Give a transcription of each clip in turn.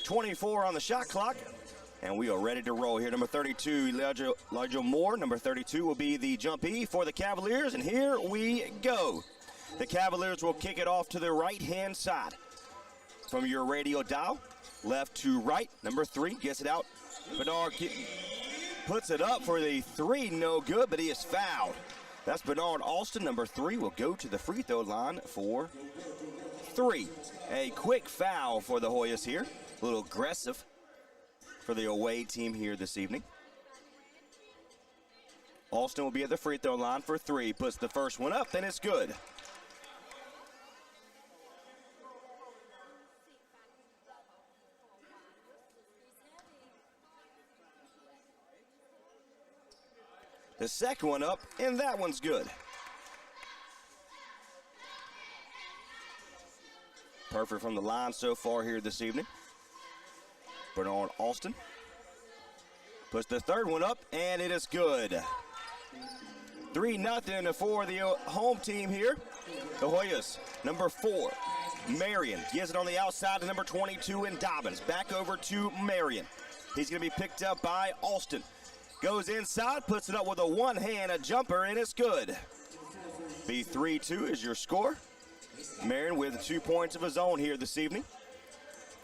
24 on the shot clock. And we are ready to roll here. Number 32, Elijah Moore. Number 32 will be the jumpee for the Cavaliers. And here we go. The Cavaliers will kick it off to the right-hand side. From your radio dial, left to right. Number 3 gets it out. Bernard puts it up for the 3. No good, but he is fouled. That's Bernard Alston. Number 3 will go to the free throw line for 3. A quick foul for the Hoyas here. A little aggressive for the away team here this evening. Alston will be at the free throw line for 3. Puts the first one up, and it's good. The second one up, and that one's good. Perfect from the line so far here this evening. Bernard Alston puts the third one up, and it is good. 3-0 for the home team here. The Hoyas, number 4, Marion, gives it on the outside to number 22 in Dobbins. Back over to Marion. He's going to be picked up by Alston. Goes inside, puts it up with a one-hand, a jumper, and it's good. The 3-2 is your score. Marion with 2 points of his own here this evening.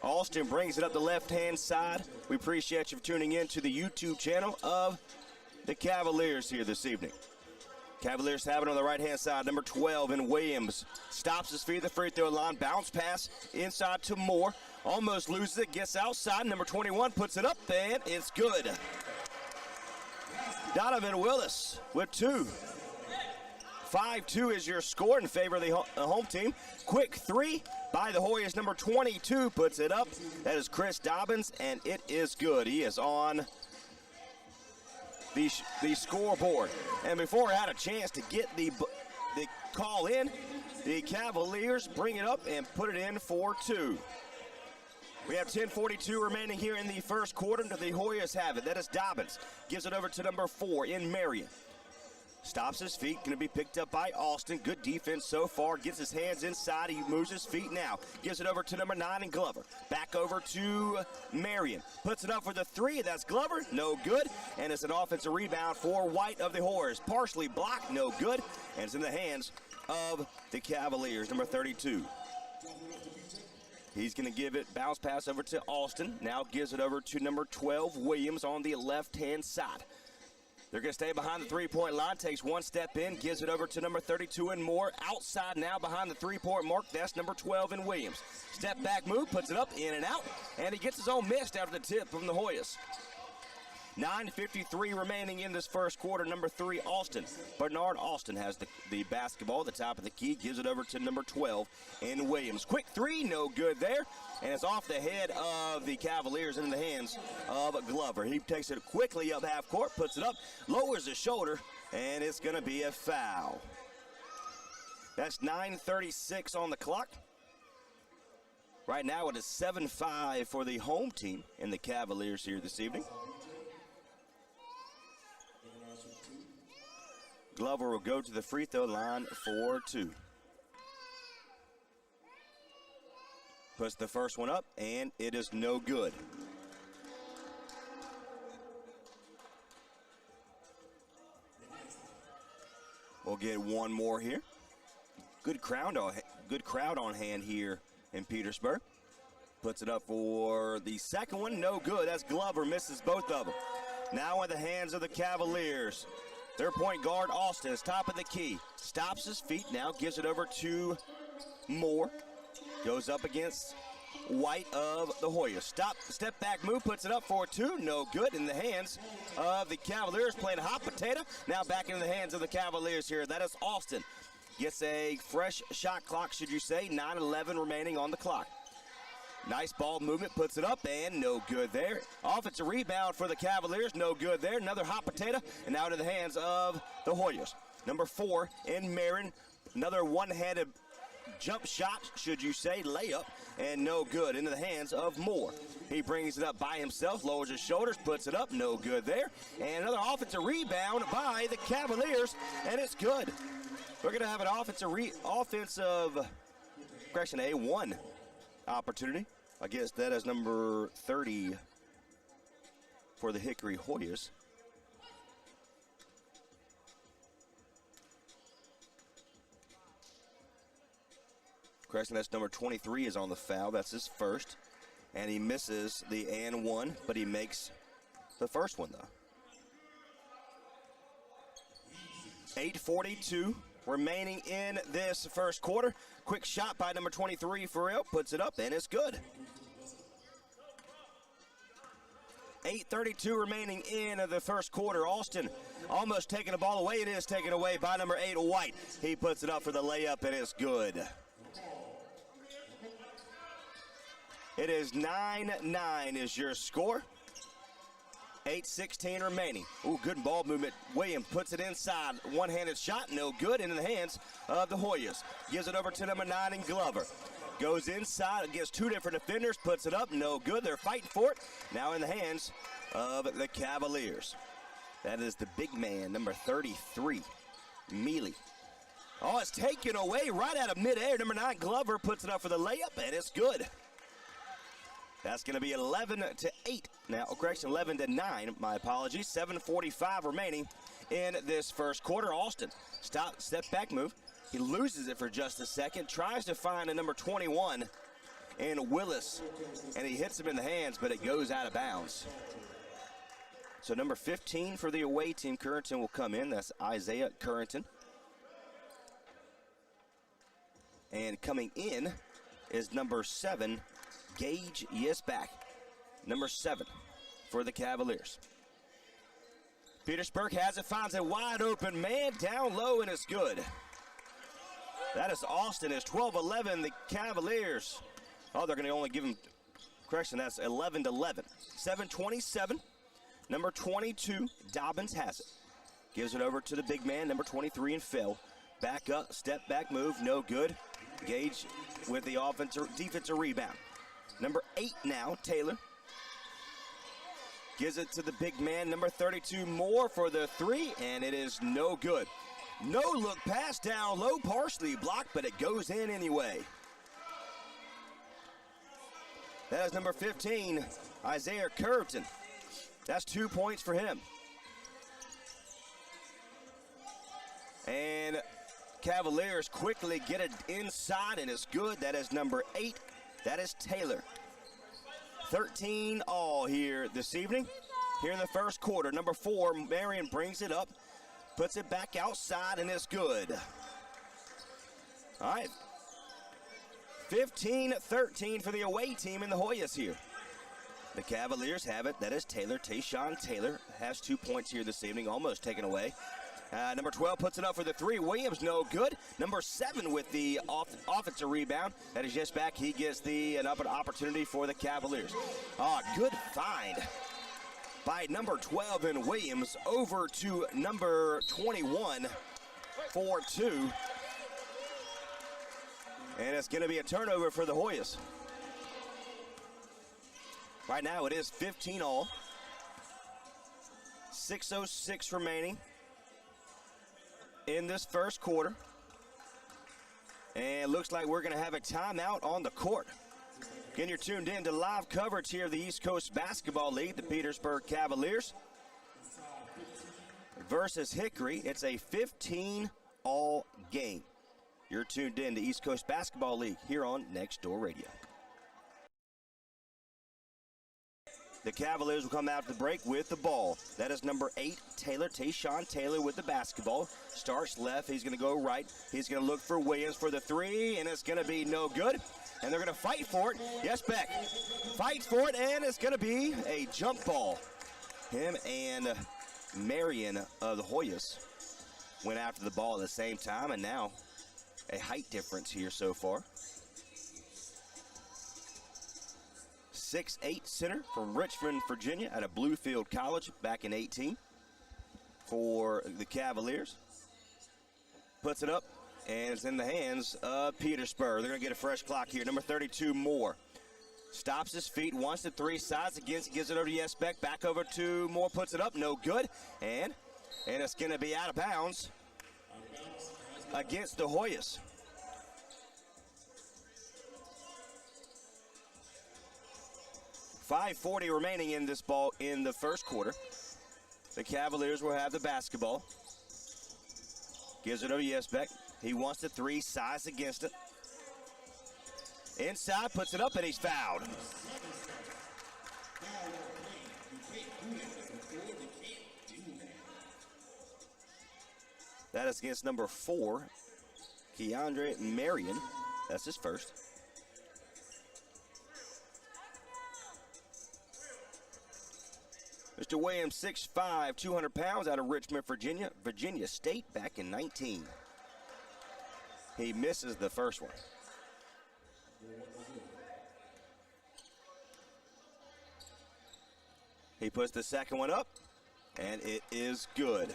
Alston brings it up the left-hand side. We appreciate you for tuning in to the YouTube channel of the Cavaliers here this evening. Cavaliers have it on the right-hand side. Number 12 in Williams stops his feet at the free throw line. Bounce pass inside to Moore. Almost loses it, gets outside. Number 21 puts it up, and it's good. Donovan Willis with 2. 5-2 is your score in favor of the home team. Quick 3 by the Hoyas. Number 22 puts it up. That is Chris Dobbins, and it is good. He is on the scoreboard. And before I had a chance to get the call in, the Cavaliers bring it up and put it in for 2. We have 10:42 remaining here in the first quarter. The Hoyas have it. That is Dobbins. Gives it over to number 4 in Marion. Stops his feet. Going to be picked up by Alston. Good defense so far. Gets his hands inside. He moves his feet now. Gives it over to number 9 in Glover. Back over to Marion. Puts it up for the 3. That's Glover. No good. And it's an offensive rebound for White of the Hoyas. Partially blocked. No good. And it's in the hands of the Cavaliers. Number 32. He's going to give it, bounce pass over to Alston. Now gives it over to number 12, Williams, on the left-hand side. They're going to stay behind the three-point line. Takes one step in, gives it over to number 32 and Moore. Outside now behind the three-point mark. That's number 12 and Williams. Step back move, puts it up, in and out. And he gets his own missed after the tip from the Hoyas. 9:53 remaining in this first quarter. Number 3, Alston. Bernard Alston has the basketball at the top of the key. Gives it over to number 12 in Williams. Quick 3, no good there. And it's off the head of the Cavaliers into the hands of Glover. He takes it quickly up half court, puts it up, lowers his shoulder, and it's going to be a foul. That's 9:36 on the clock. Right now it is 7-5 for the home team in the Cavaliers here this evening. Glover will go to the free throw line for 2. Puts the first one up, and it is no good. We'll get one more here. Good crowd on hand here in Petersburg. Puts it up for the second one, no good. That's Glover, misses both of them. Now in the hands of the Cavaliers. Their point guard, Alston, is top of the key. Stops his feet, now gives it over to Moore. Goes up against White of the Hoyas. Step back move, puts it up for 2. No good in the hands of the Cavaliers. Playing hot potato. Now back into the hands of the Cavaliers here. That is Alston. Gets a fresh shot clock, should you say. 9:11 remaining on the clock. Nice ball movement, puts it up, and no good there. Offensive rebound for the Cavaliers, no good there. Another hot potato, and out of the hands of the Hoyas. Number 4 in Marion. Another one-handed jump shot, should you say, layup, and no good. Into the hands of Moore. He brings it up by himself, lowers his shoulders, puts it up, no good there. And another offensive rebound by the Cavaliers, and it's good. We're going to have an A1 opportunity I guess that is number 30 for the Hickory Hoyas. Correction, that's number 23 is on the foul. That's his first. And he misses the and one, but he makes the first one, though. 8:42 remaining in this first quarter. Quick shot by number 23, Farrell, puts it up, and it's good. 8:32 remaining in the first quarter. Austin almost taking the ball away. It is taken away by number 8, White. He puts it up for the layup, and it's good. It is 9-9 is your score. 8:16 remaining. Ooh, good ball movement. Williams puts it inside. One-handed shot, no good, in the hands of the Hoyas. Gives it over to number 9 and Glover. Goes inside against two different defenders, puts it up, no good. They're fighting for it. Now in the hands of the Cavaliers. That is the big man, number 33, Mealy. Oh, it's taken away right out of midair. Number 9, Glover, puts it up for the layup, and it's good. That's going to be 11-8. Now, correction, 11-9. My apologies. 7:45 remaining in this first quarter. Austin, step back move. He loses it for just a second. Tries to find a number 21 in Willis, and he hits him in the hands, but it goes out of bounds. So number 15 for the away team, Currington, will come in. That's Isaiah Currington. And coming in is number 7, Gage Yesback, number 7 for the Cavaliers. Petersburg has it, finds a wide open man down low, and it's good. That is Austin. It's 12-11. The Cavaliers, oh, they're going to only give him, correction, that's 11-11. 7:27. Number 22, Dobbins has it. Gives it over to the big man, number 23, and Phil. Back up, step back move, no good. Gage with the defensive rebound. Number 8 now, Taylor. Gives it to the big man, number 32, Moore for the 3, and it is no good. No look pass down low, partially blocked, but it goes in anyway. That is number 15, Isaiah Currington. That's 2 points for him. And Cavaliers quickly get it inside, and it's good. That is number 8. That is Taylor. 13 all here this evening. Here in the first quarter, number 4, Marion brings it up, puts it back outside, and it's good. All right. 15-13 for the away team in the Hoyas here. The Cavaliers have it. That is Taylor. Tayshawn Taylor has 2 points here this evening, almost taken away. Number 12 puts it up for the 3. Williams, no good. Number 7 with the offensive rebound. That is just back. He gets an opportunity for the Cavaliers. Good find by number 12 in Williams over to number 21 for 2. And it's going to be a turnover for the Hoyas. Right now it is 15 all. 6:06 remaining in this first quarter. And it looks like we're going to have a timeout on the court. Again, you're tuned in to live coverage here of the East Coast Basketball League, the Petersburg Cavaliers versus Hickory. It's a 15-all game. You're tuned in to East Coast Basketball League here on Next Door Radio. The Cavaliers will come out to the break with the ball. That is number 8, Taylor. Tayshawn Taylor with the basketball. Starts left. He's going to go right. He's going to look for Williams for the 3, and it's going to be no good. And they're going to fight for it. Yes, Beck fights for it, and it's going to be a jump ball. Him and Marion of the Hoyas went after the ball at the same time, and now a height difference here so far. 6'8" center from Richmond, Virginia, out of Bluefield College back in 18 for the Cavaliers. Puts it up, and it's in the hands of Petersburg. They're going to get a fresh clock here. Number 32, Moore. Stops his feet, wants the 3, sides against, gives it over to Yesbeck. Back over to Moore, puts it up, no good. And it's going to be out of bounds against the Hoyas. 5:40 remaining in this ball in the first quarter. The Cavaliers will have the basketball. Gives it over to Yesbeck. He wants the three, size against it. Inside, puts it up, and he's fouled. That is against number 4, Keandre Marion. That's his first. Mr. Williams, 6'5", 200 pounds, out of Richmond, Virginia. Virginia State back in 19. He misses the first one. He puts the second one up, and it is good.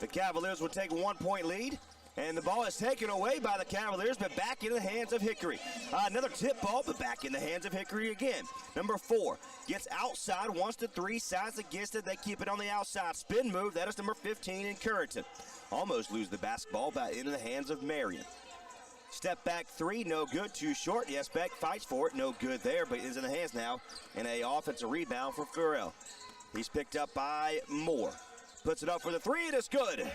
The Cavaliers will take a 1-point lead, and the ball is taken away by the Cavaliers, but back into the hands of Hickory. Another tip ball, but back in the hands of Hickory again. Number 4 gets outside, wants the three, sides against it. They keep it on the outside. Spin move, that is number 15 in Currington. Almost lose the basketball back into the hands of Marion. Step back three, no good, too short. Yesbeck fights for it, no good there, but it is in the hands now. And a offensive rebound for Farrell. He's picked up by Moore. Puts it up for the three, it is good.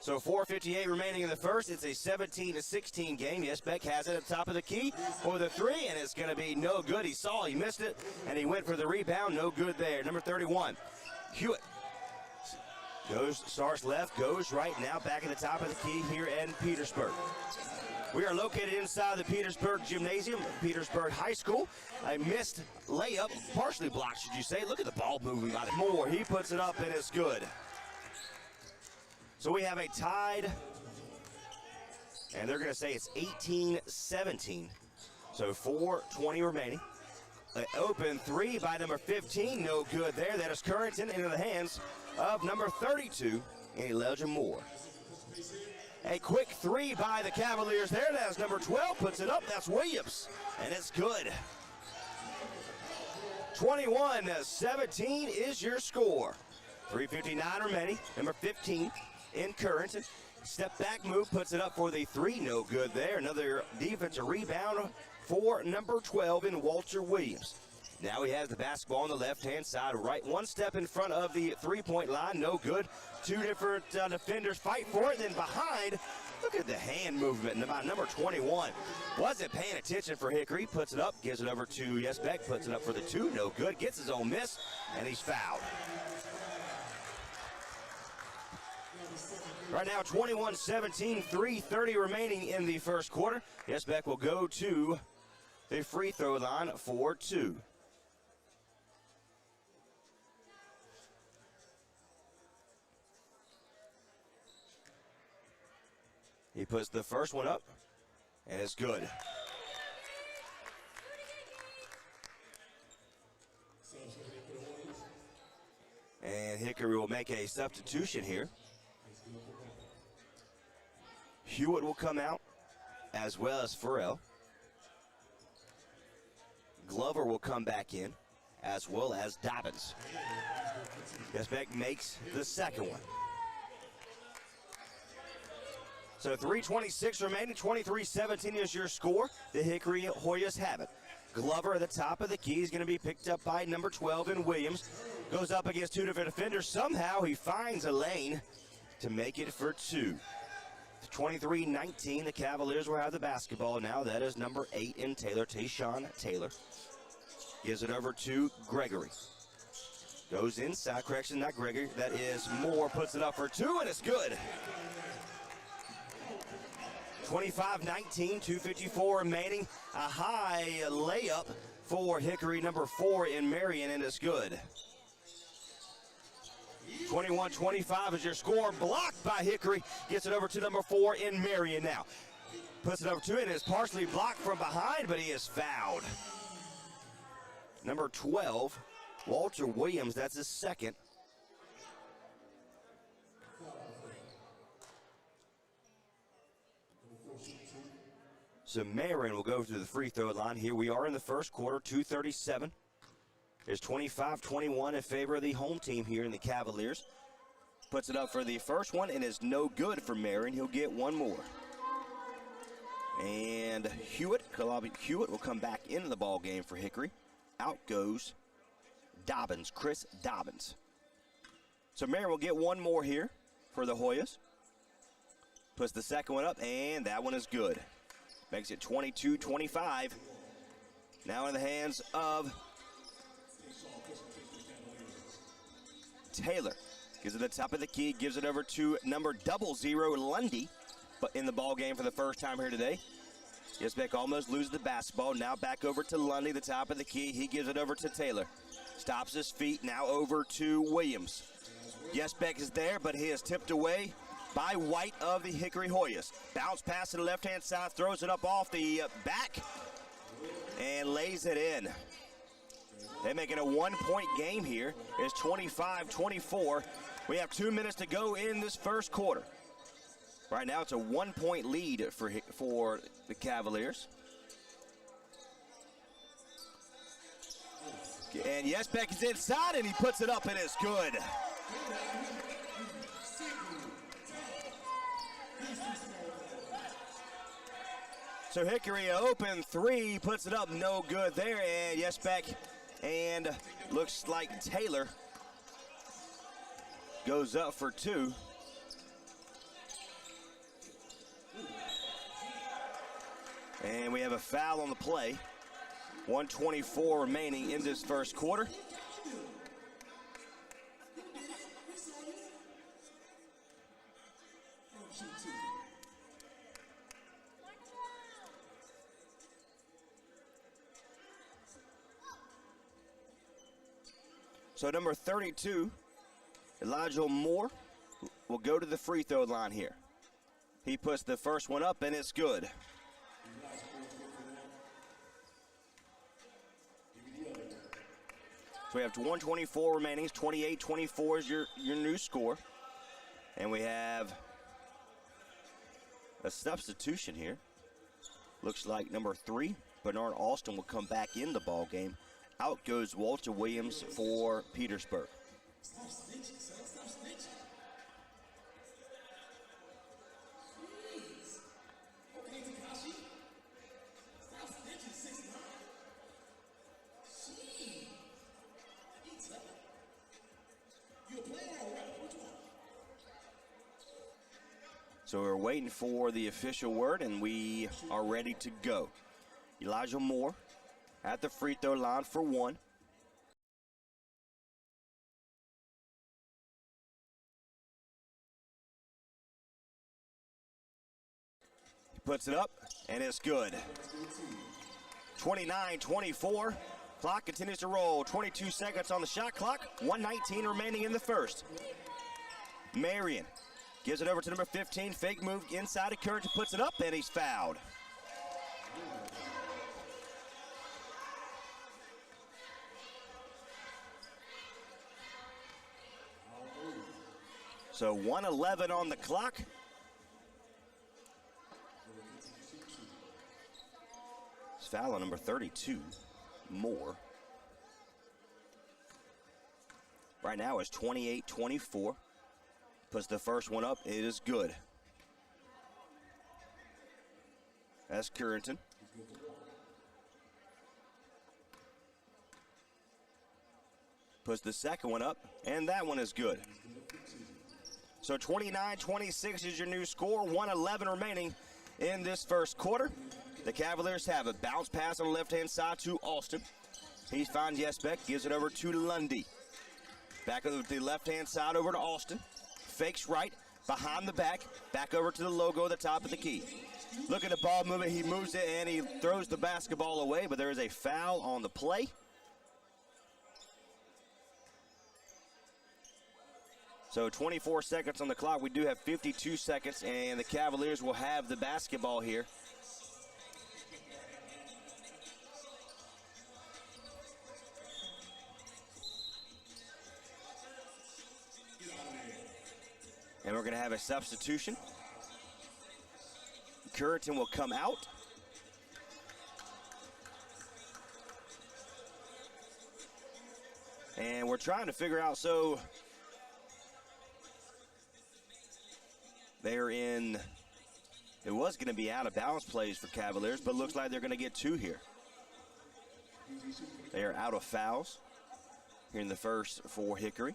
So 4:58 remaining in the first. It's a 17-16 game. Yesbeck has it at the top of the key for the three, and it's going to be no good. He missed it, and he went for the rebound. No good there. Number 31, Hewitt. Starts left, goes right, now back at the top of the key here in Petersburg. We are located inside the Petersburg Gymnasium, Petersburg High School. A missed layup, partially blocked, should you say. Look at the ball moving by Moore. He puts it up, and it's good. So we have a tied, and they're going to say it's 18-17. So 4:20 remaining. An open three by number 15, no good there. That is Currington into the hands of number 32, Elijah Moore. A quick three by the Cavaliers there. That is number 12, puts it up. That's Williams, and it's good. 21-17 is your score. 3:59 remaining. Number 15 in Currington. Step back move, puts it up for the three, no good there. Another defensive rebound for number 12 in Walter Williams. Now he has the basketball on the left-hand side, right one step in front of the three-point line, no good. Two different defenders fight for it, then behind, look at the hand movement by number 21. Wasn't paying attention for Hickory, puts it up, gives it over to Yesbeck, puts it up for the two, no good, gets his own miss, and he's fouled. Right now, 21-17, 3:30 remaining in the first quarter. Yesbeck will go to the free throw line for two. He puts the first one up, and it's good. And Hickory will make a substitution here. Hewitt will come out, as well as Farrell. Glover will come back in, as well as Dobbins. Yesbeck makes the second one. So 3:26 remaining, 23-17 is your score. The Hickory Hoyas have it. Glover at the top of the key is going to be picked up by number 12 in Williams. Goes up against two different defenders. Somehow he finds a lane to make it for two. 23-19, the Cavaliers will have the basketball now. That is number 8 in Taylor, Tayshawn Taylor. Gives it over to Gregory. Goes inside, correction, not Gregory. That is Moore, puts it up for two, and it's good. 25-19, 2:54 remaining. A high layup for Hickory, number 4 in Marion, and it's good. 21-25 is your score. Blocked by Hickory. Gets it over to number 4 in Marion now. Puts it over to it and is partially blocked from behind, but he is fouled. Number 12, Walter Williams, that's his second. So Marion will go to the free throw line. Here we are in the first quarter, 2:37. There's 25-21 in favor of the home team here in the Cavaliers. Puts it up for the first one and is no good for Marion. He'll get one more. And Hewitt will come back into the ball game for Hickory. Out goes Dobbins, Chris Dobbins. So Marion will get one more here for the Hoyas. Puts the second one up, and that one is good. Makes it 22-25. Now in the hands of Taylor. Gives it the top of the key, gives it over to number 00, Lundy, but in the ball game for the first time here today. Yesbeck almost loses the basketball. Now back over to Lundy, the top of the key. He gives it over to Taylor. Stops his feet, now over to Williams. Yesbeck is there, but he is tipped away by White of the Hickory Hoyas. Bounce pass to the left-hand side, throws it up off the back, and lays it in. They make it a one-point game here. It's 25-24. We have 2 minutes to go in this first quarter. Right now, it's a one-point lead for the Cavaliers. And Yesbeck is inside, and he puts it up, and it's good. So Hickory open three, puts it up, no good there, and Yesbeck, and looks like Taylor goes up for two. And we have a foul on the play. 1:24 remaining in this first quarter. So number 32, Elijah Moore, will go to the free throw line here. He puts the first one up, and it's good. So we have 1:24 remaining. 28-24 is your new score. And we have a substitution here. Looks like number 3, Bernard Alston, will come back in the ball game. Out goes Walter Williams for Petersburg. So we're waiting for the official word, and we are ready to go. Elijah Moore at the free throw line for one. He puts it up, and it's good. 29-24. Clock continues to roll. 22 seconds on the shot clock. 1:19 remaining in the first. Marion gives it over to number 15. Fake move inside of Curtin, puts it up, and he's fouled. So 1:11 on the clock. It's foul on number 32, Moore. Right now it's 28-24. Puts the first one up, it is good. That's Currington. Puts the second one up, and that one is good. So 29-26 is your new score. 1:11 remaining in this first quarter. The Cavaliers have a bounce pass on the left-hand side to Alston. He finds Yesbeck, gives it over to Lundy. Back over the left-hand side over to Alston. Fakes right, behind the back over to the logo at the top of the key. Look at the ball movement. He moves it, and he throws the basketball away, but there is a foul on the play. So 24 seconds on the clock. We do have 52 seconds, and the Cavaliers will have the basketball here. And we're going to have a substitution. Currington will come out. And we're trying to figure out, so they're in It was going to be out of bounds plays for Cavaliers, but looks like they're going to get 2 here. They are out of fouls here in the first for Hickory.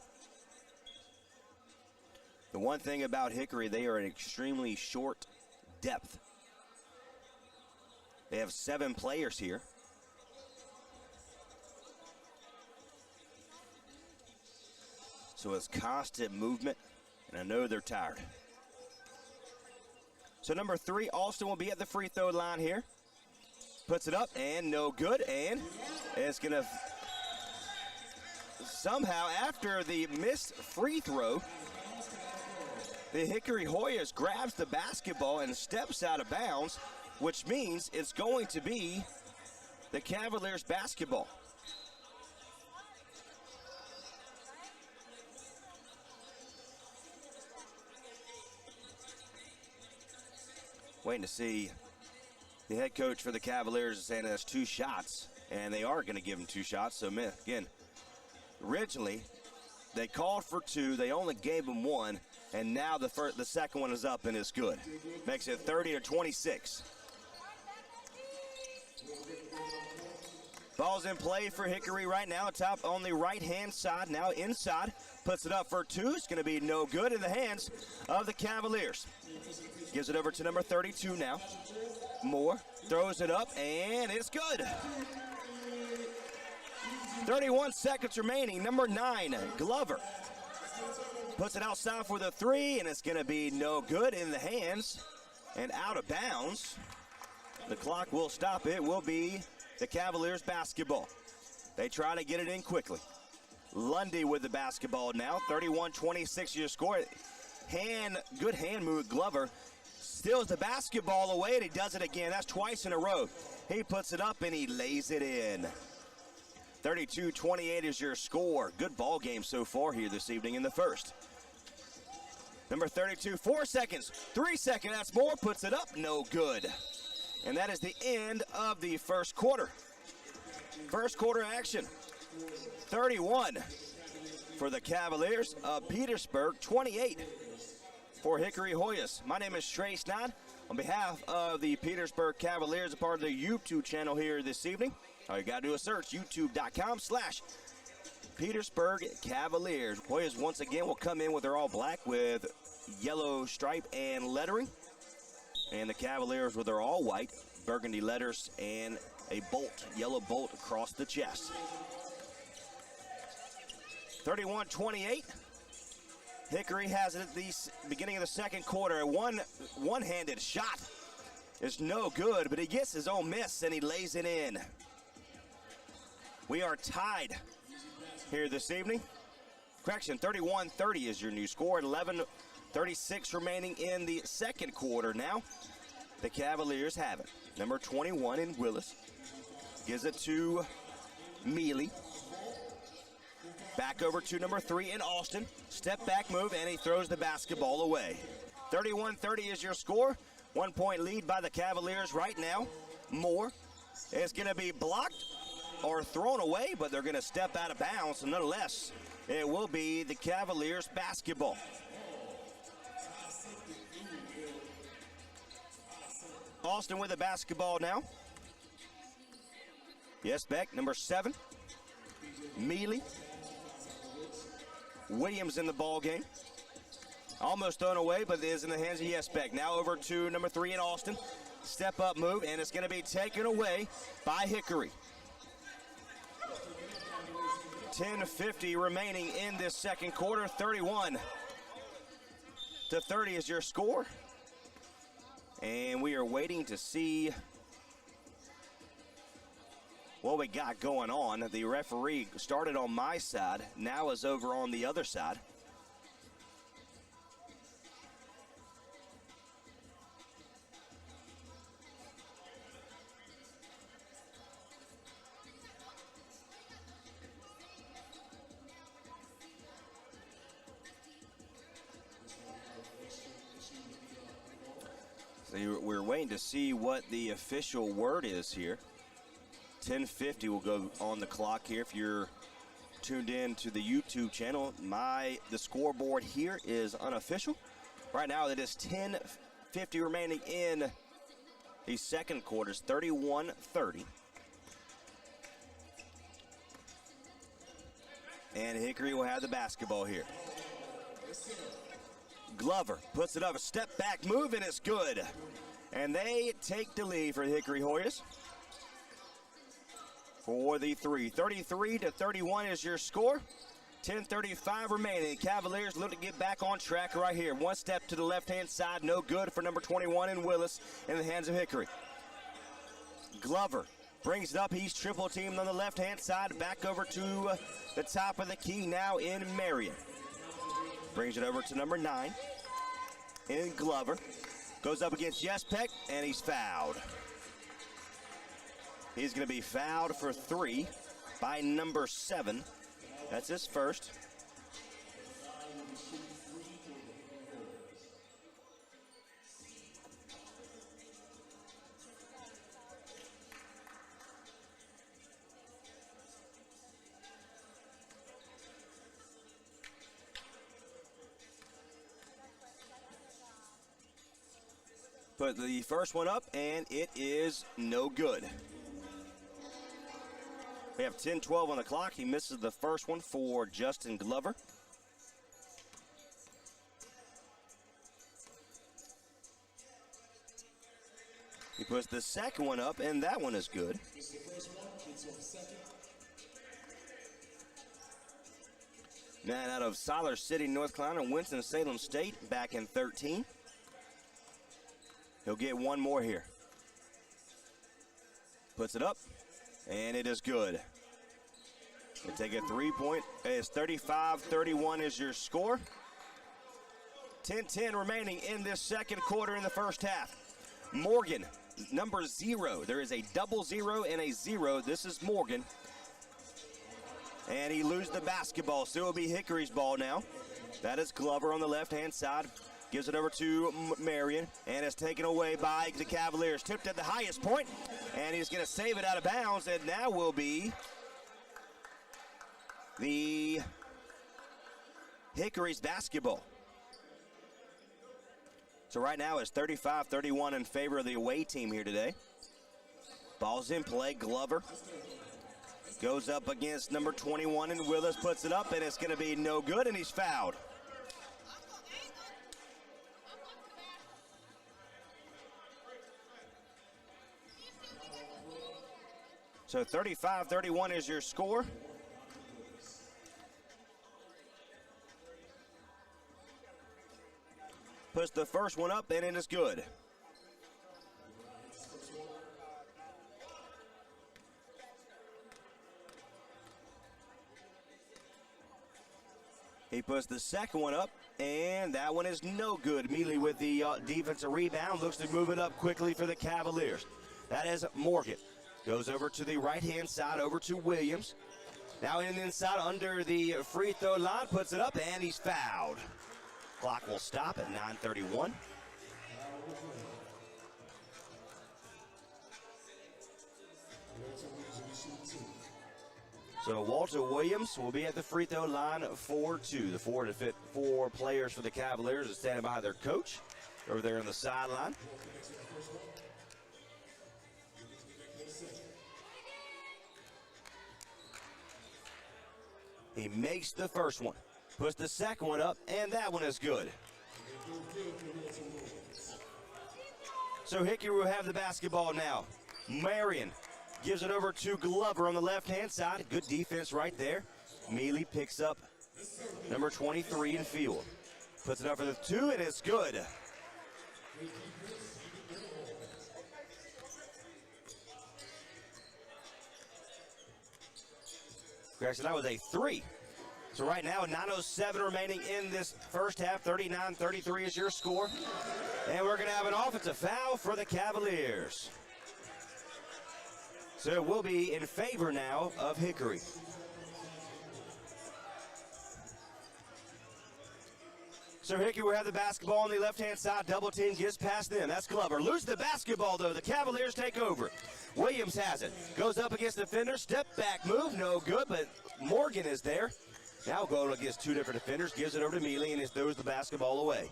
The one thing about Hickory, they are an extremely short depth. They have 7 players here. So it's constant movement, and I know they're tired. So number 3, Austin will be at the free throw line here. Puts it up, and no good, and it's gonna somehow, after the missed free throw, the Hickory Hoyas grabs the basketball and steps out of bounds, which means it's going to be the Cavaliers basketball. Waiting to see. The head coach for the Cavaliers is saying that's 2 shots, and they are going to give him 2 shots. So, again, originally they called for 2. They only gave him 1, and now the second one is up and it's good. Makes it 30-26. Ball's in play for Hickory right now. Top on the right-hand side, now inside. Puts it up for 2. It's going to be no good in the hands of the Cavaliers. Gives it over to number 32 now. Moore throws it up, and it's good. 31 seconds remaining. Number 9, Glover. Puts it outside for the 3, and it's going to be no good in the hands and out of bounds. The clock will stop. It will be the Cavaliers basketball. They try to get it in quickly. Lundy with the basketball now. 31-26 your score. Good hand move, Glover. Steals the basketball away, and he does it again. That's twice in a row. He puts it up, and he lays it in. 32-28 is your score. Good ball game so far here this evening in the first. Number 32, 4 seconds, 3 seconds, that's more, puts it up, no good. And that is the end of the first quarter. First quarter action. 31 for the Cavaliers of Petersburg, 28 for Hickory Hoyas. My name is Trey Snodd. On behalf of the Petersburg Cavaliers, a part of the YouTube channel here this evening, all you gotta do is search youtube.com/Petersburg Cavaliers. Hoyas once again will come in with their all black with yellow stripe and lettering. And the Cavaliers with their all white, burgundy letters and a bolt, yellow bolt across the chest. 31-28. Hickory has it at the beginning of the second quarter. A one-handed shot is no good, but he gets his own miss and he lays it in. We are tied here this evening. Correction, 31-30 is your new score. 11:36 remaining in the second quarter now. The Cavaliers have it. Number 21 in Willis gives it to Mealy. Back over to number 3 in Austin. Step back move, and he throws the basketball away. 31-30 is your score. 1 point lead by the Cavaliers right now. Moore is going to be blocked or thrown away, but they're going to step out of bounds. And nonetheless, it will be the Cavaliers basketball. Austin with the basketball now. Yes, Beck, number 7. Mealy. Williams in the ball game. Almost thrown away, but it is in the hands of Yesbeck. Now over to number 3 in Austin. Step up move, and it's going to be taken away by Hickory. 10:50 remaining in this second quarter. 31-30 is your score. And we are waiting to see what we got going on. The referee started on my side, now is over on the other side. So we're waiting to see what the official word is here. 10:50 will go on the clock here. If you're tuned in to the YouTube channel, the scoreboard here is unofficial. Right now it is 1:50 remaining in the second quarter. 31-30. And Hickory will have the basketball here. Glover puts it up, a step back move, and it's good. And they take the lead for the Hickory Hoyas. For the three. 33-31 is your score. 10:35 remaining. Cavaliers look to get back on track right here. One step to the left-hand side, no good for number 21 in Willis in the hands of Hickory. Glover brings it up. He's triple teamed on the left-hand side. Back over to the top of the key now in Marion. Brings it over to number 9 in Glover. Goes up against Jespek, and he's fouled. He's going to be fouled for 3 by number 7. That's his first. Put the first one up, and it is no good. We have 10-12 on the clock. He misses the first one for Justin Glover. He puts the second one up, and that one is good. Man out of Siler City, North Carolina, Winston-Salem State, back in 13. He'll get one more here. Puts it up, and it is good. They take a 3-point. It's 35-31 is your score. 10-10 remaining in this second quarter in the first half. Morgan, number 0. There is a double 0 and a 0. This is Morgan. And he loses the basketball, so it'll be Hickory's ball now. That is Glover on the left-hand side. Gives it over to Marion, and it's taken away by the Cavaliers. Tipped at the highest point, and he's going to save it out of bounds, and now will be the Hickory's basketball. So right now it's 35-31 in favor of the away team here today. Ball's in play. Glover goes up against number 21, and Willis puts it up, and it's going to be no good, and he's fouled. So 35-31 is your score. Puts the first one up, and it is good. He puts the second one up, and that one is no good. Immediately with the defensive rebound, looks to move it up quickly for the Cavaliers. That is Morgan. Goes over to the right-hand side, over to Williams. Now in the inside under the free throw line, puts it up, and he's fouled. Clock will stop at 9:31. So Walter Williams will be at the free throw line for 2. The 4 players for the Cavaliers are standing by their coach over there on the sideline. He makes the first one, puts the second one up, and that one is good. So Hickory will have the basketball now. Marion gives it over to Glover on the left-hand side. Good defense right there. Mealy picks up number 23 in field. Puts it up for the 2, and it's good. Actually, that was a 3. So right now, 9:07 remaining in this first half. 39-33 is your score. And we're going to have an offensive foul for the Cavaliers. So it will be in favor now of Hickory. So Hickory will have the basketball on the left-hand side. Double team gets past them. That's Glover. Loses the basketball, though. The Cavaliers take over. Williams has it. Goes up against the defender. Step back move. No good, but Morgan is there. Now going against 2 different defenders. Gives it over to Mealy, and he throws the basketball away.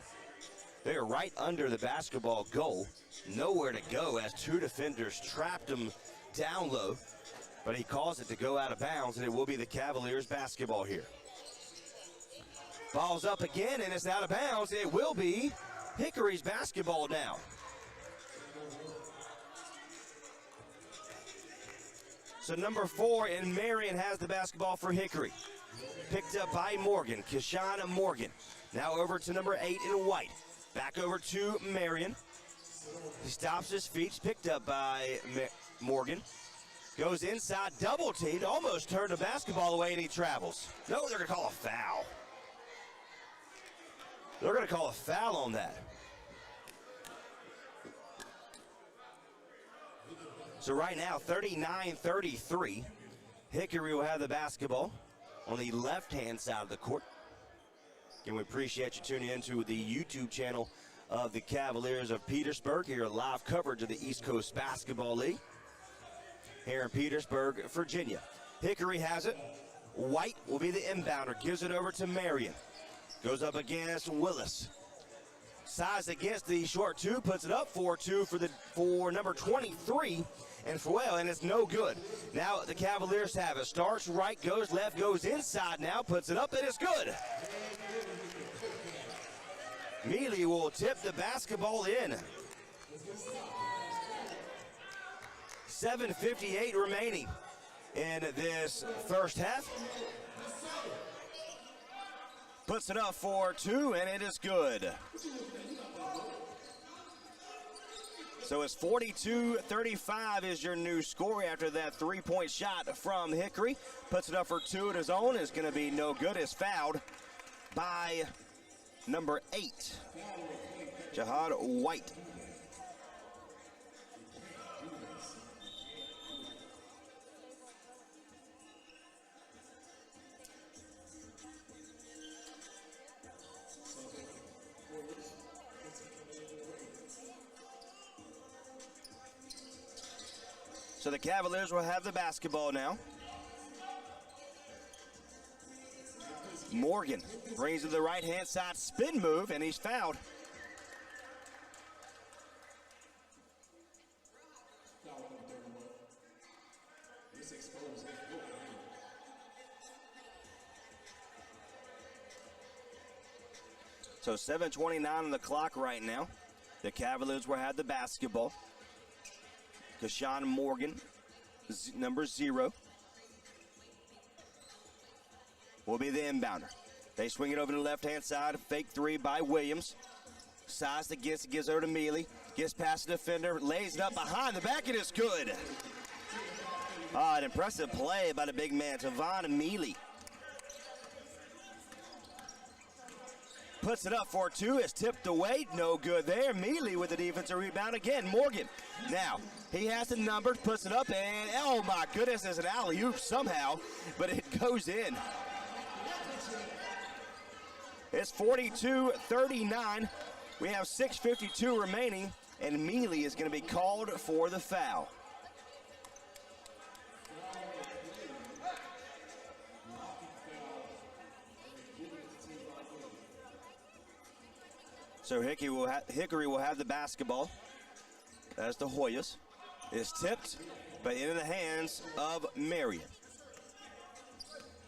They're right under the basketball goal. Nowhere to go as two defenders trapped him down low. But he calls it to go out of bounds, and it will be the Cavaliers basketball here. Ball's up again, and it's out of bounds. It will be Hickory's basketball now. So number 4 in Marion has the basketball for Hickory. Picked up by Morgan, Keshawn Morgan. Now over to number 8 in White. Back over to Marion. He stops his feet, picked up by Morgan. Goes inside, double teamed, almost turned the basketball away, and he travels. No, they're going to call a foul. They're going to call a foul on that. So right now, 39-33. Hickory will have the basketball on the left-hand side of the court. And we appreciate you tuning into the YouTube channel of the Cavaliers of Petersburg. Here, live coverage of the East Coast Basketball League here in Petersburg, Virginia. Hickory has it. White will be the inbounder. Gives it over to Marion. Goes up against Willis. Size against the short two. Puts it up 4-2 for number 23. And Fuel, and it's no good. Now the Cavaliers have it. Starts right, goes left, goes inside now. Puts it up, and it's good. Mealy will tip the basketball in. 7:58 remaining in this first half. Puts it up 4-2, and it is good. So it's 42-35 is your new score after that three-point shot from Hickory. Puts it up for 2 at his own. It's going to be no good. It's fouled by number 8, Jahad White. So the Cavaliers will have the basketball now. Morgan brings it to the right-hand side, spin move, and he's fouled. So 7:29 on the clock right now. The Cavaliers will have the basketball. Keshawn Morgan, number 0, will be the inbounder. They swing it over to the left-hand side. Fake 3 by Williams. Size against it, gives over to Mealy. Gets past the defender, lays it up behind the back, and it's good. An impressive play by the big man, Tavon Mealy. Puts it up for 2. It's tipped away. No good there. Mealy with the defensive rebound again. Morgan. Now, he has the numbers, puts it up, and oh my goodness, it's an alley-oop somehow, but it goes in. It's 42-39. We have 6:52 remaining, and Mealy is going to be called for the foul. So Hickory will have the basketball as the Hoyas. Is tipped, but in the hands of Marion.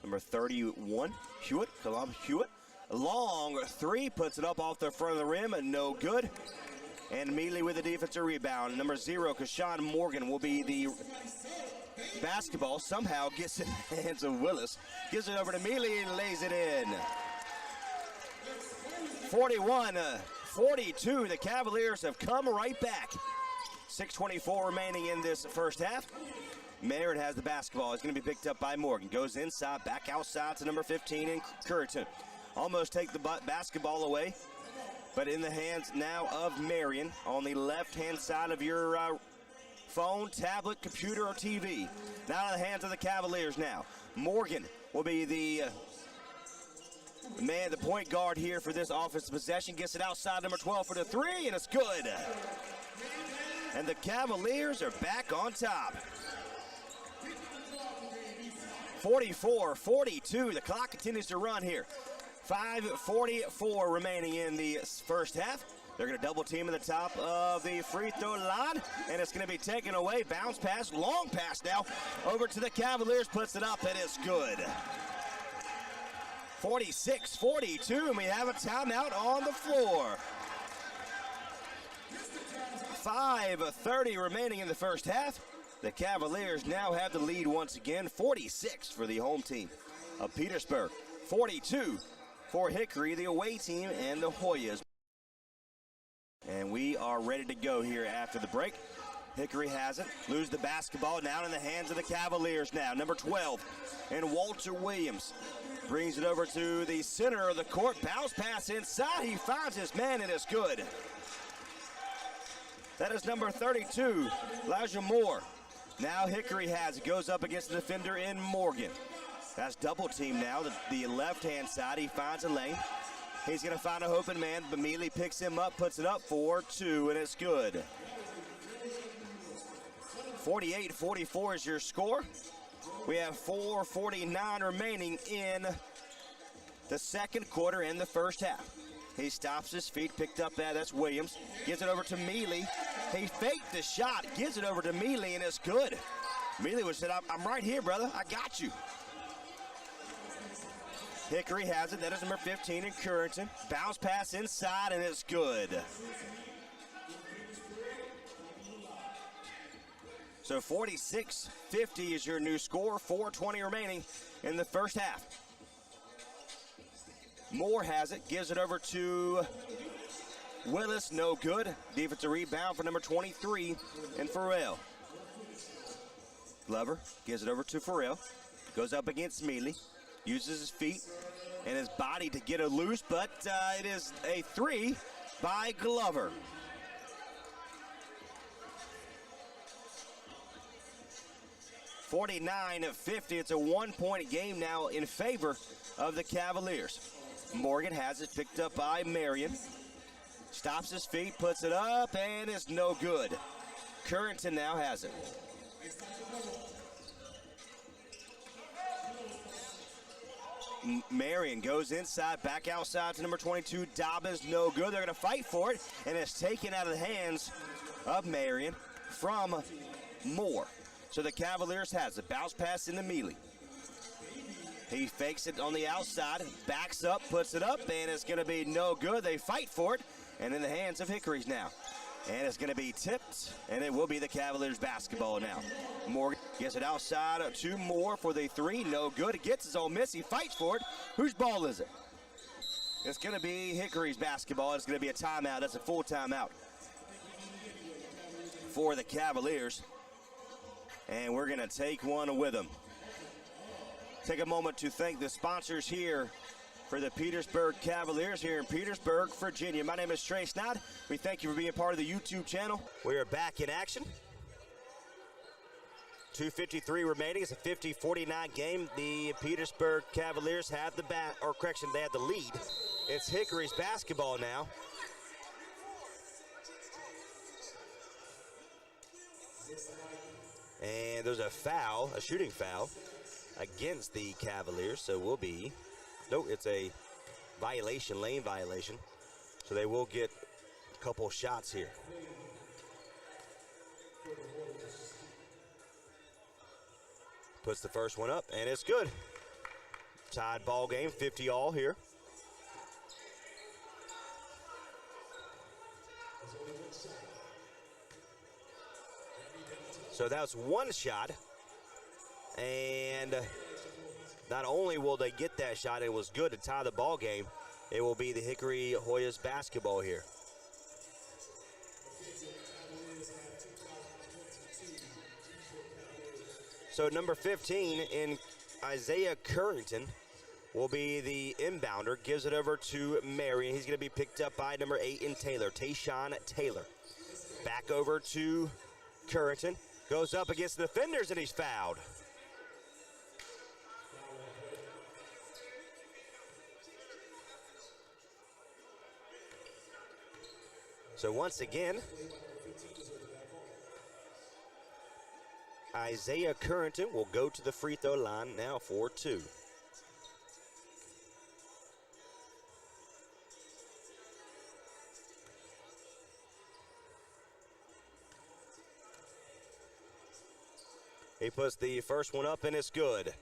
Number 31, Hewitt, Kalam Hewitt. A long 3, puts it up off the front of the rim, and no good. And Mealy with the defensive rebound. Number 0, Keshawn Morgan, will be the basketball. Somehow gets it in the hands of Willis. Gives it over to Mealy and lays it in. 41-42, the Cavaliers have come right back. 6:24 remaining in this first half. Maynard has the basketball. It's going to be picked up by Morgan. Goes inside, back outside to number 15 in Curtin. Almost take the basketball away, but in the hands now of Marion on the left-hand side of your phone, tablet, computer, or TV. Now in the hands of the Cavaliers now. Morgan will be the man, the point guard here for this offensive possession. Gets it outside, number 12 for the 3, and it's good. And the Cavaliers are back on top. 44-42, the clock continues to run here. 5:44 remaining in the first half. They're going to double team at the top of the free throw line, and it's going to be taken away. Bounce pass, long pass now, over to the Cavaliers, puts it up, and it's good. 46-42, and we have a timeout on the floor. 5:30 remaining in the first half. The Cavaliers now have the lead once again, 46 for the home team of Petersburg, 42 for Hickory, the away team, and the Hoyas. And we are ready to go here after the break. Hickory has it, lose the basketball, now in the hands of the Cavaliers now. Number 12, and Walter Williams brings it over to the center of the court. Bounce pass inside, he finds his man, and it's good. That is number 32, Elijah Moore. Now Hickory has it, goes up against the defender in Morgan. That's double team now, the left-hand side, he finds a lane. He's going to find an open man, but immediately picks him up, puts it up for 2, and it's good. 48-44 is your score. We have 4:49 remaining in the second quarter in the first half. He stops his feet, picked up that's Williams. Gives it over to Mealy. He faked the shot, gives it over to Mealy, and it's good. Mealy would say, I'm right here, brother. I got you. Hickory has it. That is number 15 in Currington. Bounce pass inside, and it's good. So 46-50 is your new score. 4:20 remaining in the first half. Moore has it. Gives it over to Willis. No good. Defensive rebound for number 23 and Farrell. Glover gives it over to Farrell. Goes up against Mealy. Uses his feet and his body to get it loose, but it is a 3 by Glover. (49-50). It's a 1-point game now in favor of the Cavaliers. Morgan has it, picked up by Marion. Stops his feet, puts it up, and it's no good. Currington now has it. Marion goes inside, back outside to number 22, Dobbins, no good. They're going to fight for it, and it's taken out of the hands of Marion from Moore. So the Cavaliers has it. Bounce pass into Mealy. He fakes it on the outside, backs up, puts it up, and it's going to be no good. They fight for it, and in the hands of Hickory's now. And it's going to be tipped, and it will be the Cavaliers basketball now. Morgan gets it outside to Moore for the 3. No good. He gets his own miss. He fights for it. Whose ball is it? It's going to be Hickory's basketball. It's going to be a timeout. That's a full timeout for the Cavaliers. And we're going to take one with them. Take a moment to thank the sponsors here for the Petersburg Cavaliers here in Petersburg, Virginia. My name is Trey Snod. We thank you for being part of the YouTube channel. We are back in action. 2:53 remaining. It's a 50-49 game. The Petersburg Cavaliers have the they have the lead. It's Hickory's basketball now. And there's a foul, a shooting foul against the Cavaliers, so will be, no, it's a violation, lane violation. So they will get a couple shots here. Puts the first one up, and it's good. Tied ball game, 50 all here. So that's one shot, and not only will they get that shot, it was good to tie the ball game, it will be the Hickory Hoyas basketball here. So number 15 in Isaiah Currington will be the inbounder, gives it over to Marion. He's going to be picked up by number 8 in Taylor, Tayshawn Taylor. Back over to Currington. Goes up against the defenders, and he's fouled. So once again, Isaiah Currington will go to the free throw line now for 2. He puts the first one up, and it's good.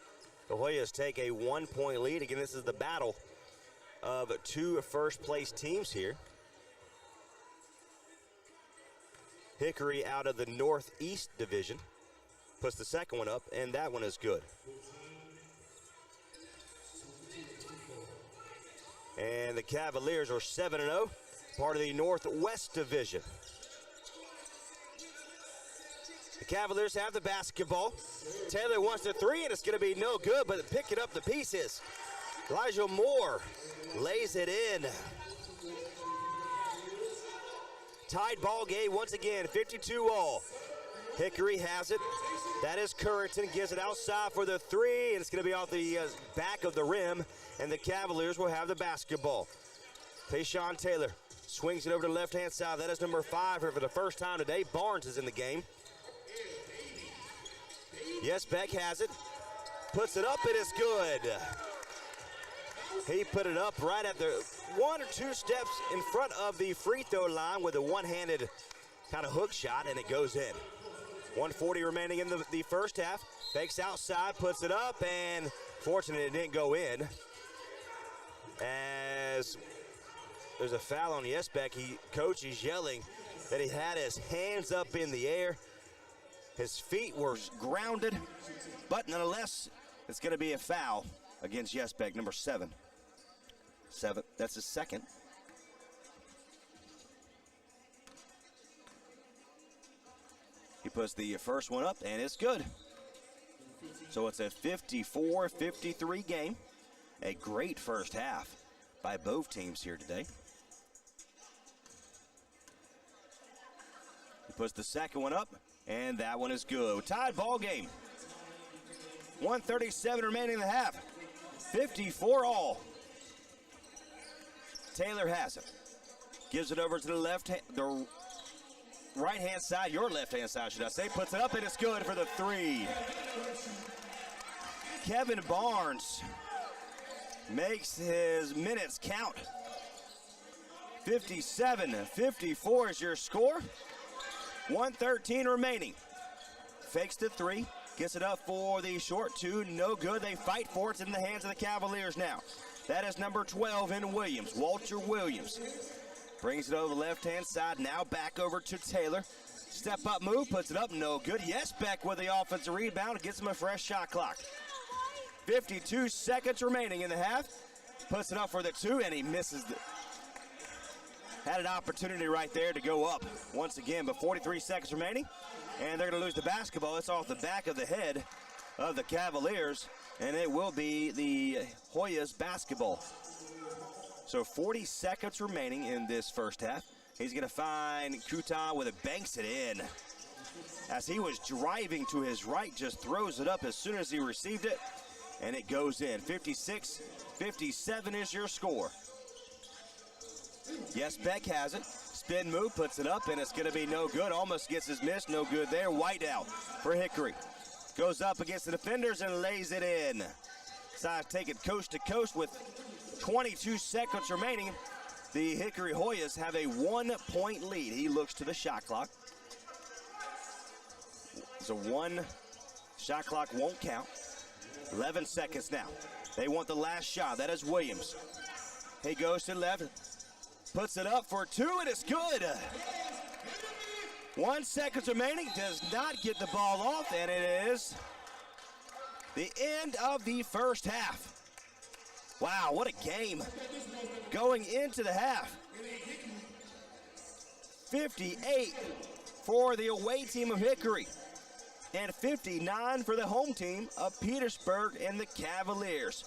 The Hoyas take a 1-point lead. Again, this is the battle of two first-place teams here. Hickory out of the Northeast Division puts the second one up, and that one is good. And the Cavaliers are 7-0, part of the Northwest Division. The Cavaliers have the basketball. Taylor wants the three, and it's going to be no good, but picking up the pieces. Elijah Moore lays it in. Tied ball game once again, 52-all. Hickory has it. That is Currington, gives it outside for the three, and it's going to be off the back of the rim, and the Cavaliers will have the basketball. Tayshawn Taylor swings it over to the left-hand side. That is number 5 for the first time today. Barnes is in the game. Yes, Beck has it. Puts it up, and it's good. He put it up right at the 1 or 2 steps in front of the free throw line with a one-handed kind of hook shot, and it goes in. 1:40 remaining in the first half. Fakes outside, puts it up, and fortunately it didn't go in. As there's a foul on Yesbeck, coach is yelling that he had his hands up in the air. His feet were grounded, but nonetheless, it's going to be a foul against Yesbeck, number 7. That's his second. He puts the first one up, and it's good. So it's a 54-53 game. A great first half by both teams here today. He puts the second one up, and that one is good. Tied ball game. 1:37 remaining in the half. 54-all. Taylor has it. Gives it over to the right-hand side, your left-hand side, should I say. Puts it up, and it's good for the three. Kevin Barnes makes his minutes count. 57-54 is your score. 1:13 remaining. Fakes the three. Gets it up for the short two. No good. They fight for it. It's in the hands of the Cavaliers now. That is number 12 in Williams, Walter Williams. Brings it over the left-hand side. Now back over to Taylor. Step-up move. Puts it up. No good. Yes, Beck with the offensive rebound. Gets him a fresh shot clock. 52 seconds remaining in the half. Puts it up for the two, and he misses it. Had an opportunity right there to go up once again, but 43 seconds remaining. And they're going to lose the basketball. It's off the back of the head of the Cavaliers, and it will be the Hoyas basketball. So 40 seconds remaining in this first half. He's going to find Kutan with it, banks it in. As he was driving to his right, just throws it up as soon as he received it, and it goes in. 56-57 is your score. Yes, Beck has it. Spin move, puts it up, and it's going to be no good. Almost gets his miss, no good there. Whiteout for Hickory. Goes up against the defenders and lays it in. Decides to take it coast to coast with 22 seconds remaining. The Hickory Hoyas have a 1-point lead. He looks to the shot clock. So one shot clock won't count. 11 seconds now. They want the last shot. That is Williams. He goes to the left. Puts it up for two, and it's good. 1 second remaining, does not get the ball off, and it is the end of the first half. Wow, what a game. Going into the half. 58 for the away team of Hickory, and 59 for the home team of Petersburg and the Cavaliers.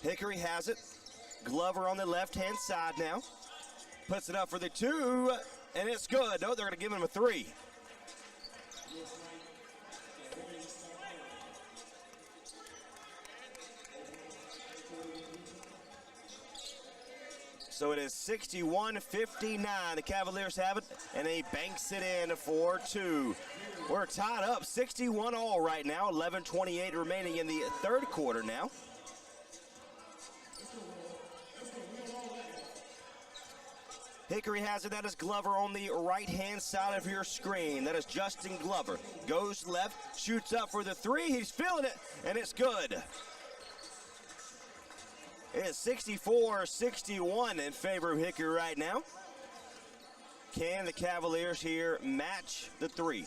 Hickory has it. Glover on the left-hand side now. Puts it up for the two, and it's good. No, they're going to give him a three. So it is 61-59. The Cavaliers have it, and he banks it in for two. We're tied up 61-all right now. 11:28 remaining in the third quarter now. Hickory has it. That is Glover on the right-hand side of your screen. That is Justin Glover. Goes left, shoots up for the three. He's feeling it, and it's good. It's 64-61 in favor of Hickory right now. Can the Cavaliers here match the three?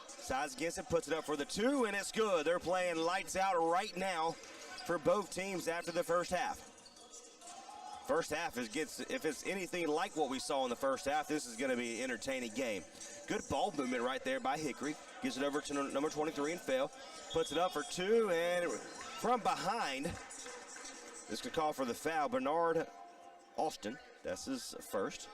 Sides against it, puts it up for the two, and it's good. They're playing lights out right now for both teams after the first half. First half, if it's anything like what we saw in the first half, this is going to be an entertaining game. Good ball movement right there by Hickory. Gives it over to number 23 and Phil. Puts it up for two, and from behind, this could call for the foul. Bernard Austin, that's his first.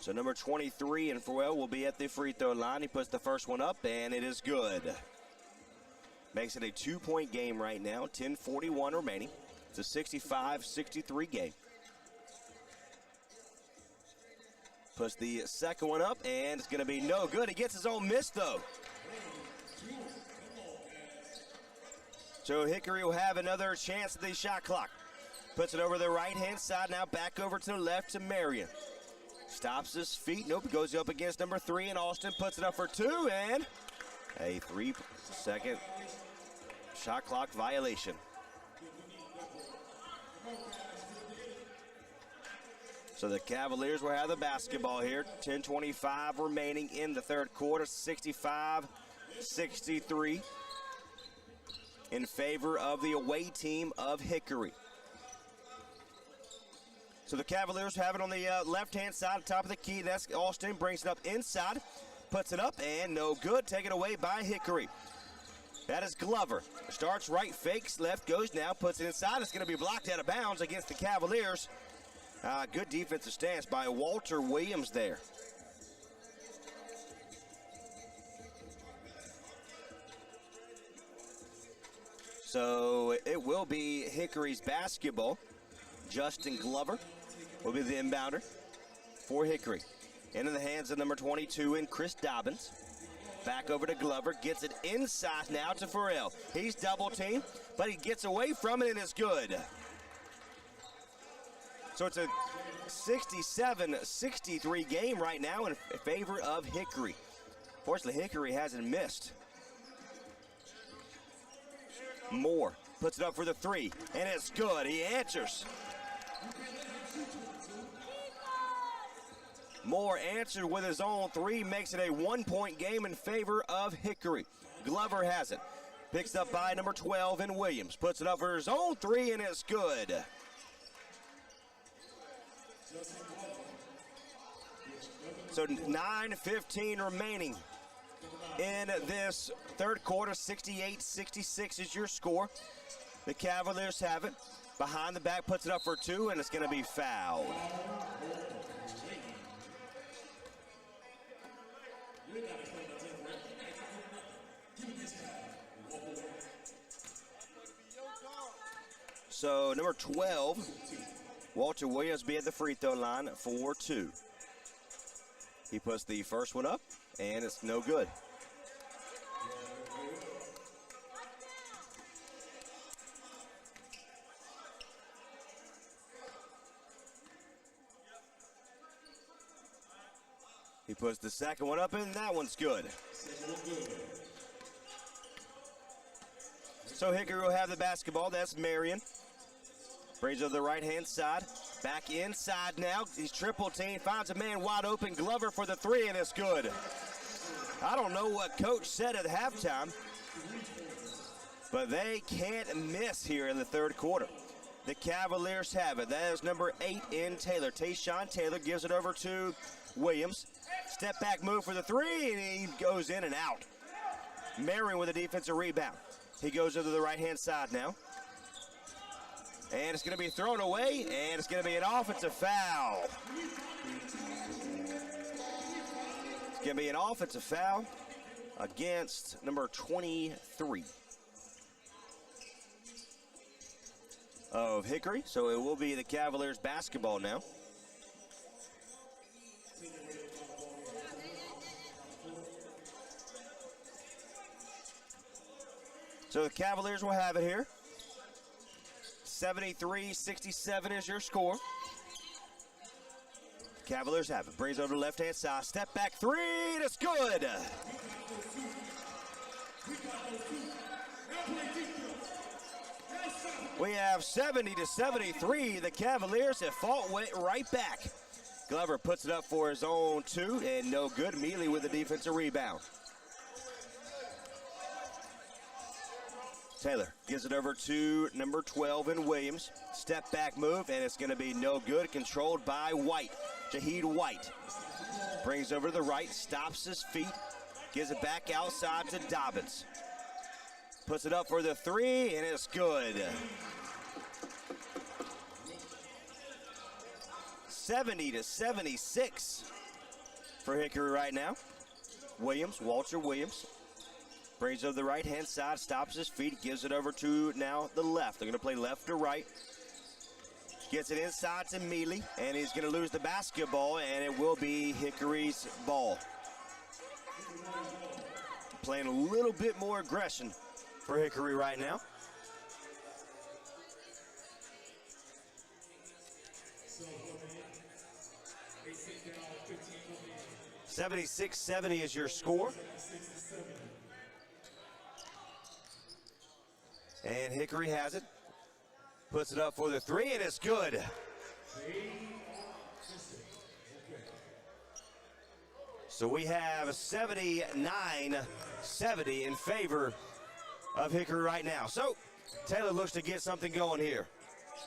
So number 23 and Farrell will be at the free throw line. He puts the first one up, and it is good. Makes it a 2-point game right now, 10:41 remaining. It's a 65-63 game. Puts the second one up, and it's going to be no good. He gets his own miss, though. So Hickory will have another chance at the shot clock. Puts it over the right-hand side, now back over to the left to Marion. Stops his feet, nope, goes up against number 3, and Austin puts it up for two, and a 3-second shot clock violation. So the Cavaliers will have the basketball here. 10:25 remaining in the third quarter. 65-63 in favor of the away team of Hickory. So the Cavaliers have it on the left-hand side, top of the key. That's Austin, brings it up inside, puts it up, and no good. Taken away by Hickory. That is Glover. Starts right, fakes left, goes now, puts it inside. It's going to be blocked out of bounds against the Cavaliers. Good defensive stance by Walter Williams there. So it will be Hickory's basketball. Justin Glover will be the inbounder for Hickory. Into the hands of number 22 and Chris Dobbins. Back over to Glover, gets it inside now to Farrell. He's double teamed, but he gets away from it and it's good. So it's a 67-63 game right now in favor of Hickory. Fortunately, Hickory hasn't missed. Moore puts it up for the three, and it's good. He answers. Moore answered with his own three, makes it a 1-point game in favor of Hickory. Glover has it. Picks up by number 12 and Williams. Puts it up for his own three, and it's good. So 9:15 remaining in this third quarter. 68-66 is your score. The Cavaliers have it. Behind the back, puts it up for two, and it's going to be fouled. So number 12, Walter Williams, be at the free throw line for two. He puts the first one up, and it's no good. He puts the second one up, and that one's good. So Hickory will have the basketball. That's Marion. Brings it to the right-hand side. Back inside now. He's triple team. Finds a man wide open. Glover for the three, and it's good. I don't know what Coach said at halftime, but they can't miss here in the third quarter. The Cavaliers have it. That is number 8 in Taylor. Tayshawn Taylor gives it over to Williams. Step back move for the three, and he goes in and out. Marion with a defensive rebound. He goes over to the right-hand side now. And it's going to be thrown away, and it's going to be an offensive foul. It's going to be an offensive foul against number 23 of Hickory. So it will be the Cavaliers basketball now. So the Cavaliers will have it here. 73-67 is your score. Cavaliers have it. Brings over to the left-hand side. Step back three, and it's good. We have 70-73. The Cavaliers have fought right back. Glover puts it up for his own two, and no good. Mealy with the defensive rebound. Taylor gives it over to number 12 in Williams. Step back move, and it's going to be no good. Controlled by White. Jaheed White brings over to the right, stops his feet, gives it back outside to Dobbins. Puts it up for the three, and it's good. 70-76 for Hickory right now. Williams, Walter Williams, brings over the right-hand side, stops his feet, gives it over to now the left. They're going to play left to right. Gets it inside to Mealy, and he's going to lose the basketball, and it will be Hickory's ball. Playing a little bit more aggression for Hickory right now. $76-70 is your score. And Hickory has it. Puts it up for the three, and it's good. So we have 79-70 in favor of Hickory right now. So Taylor looks to get something going here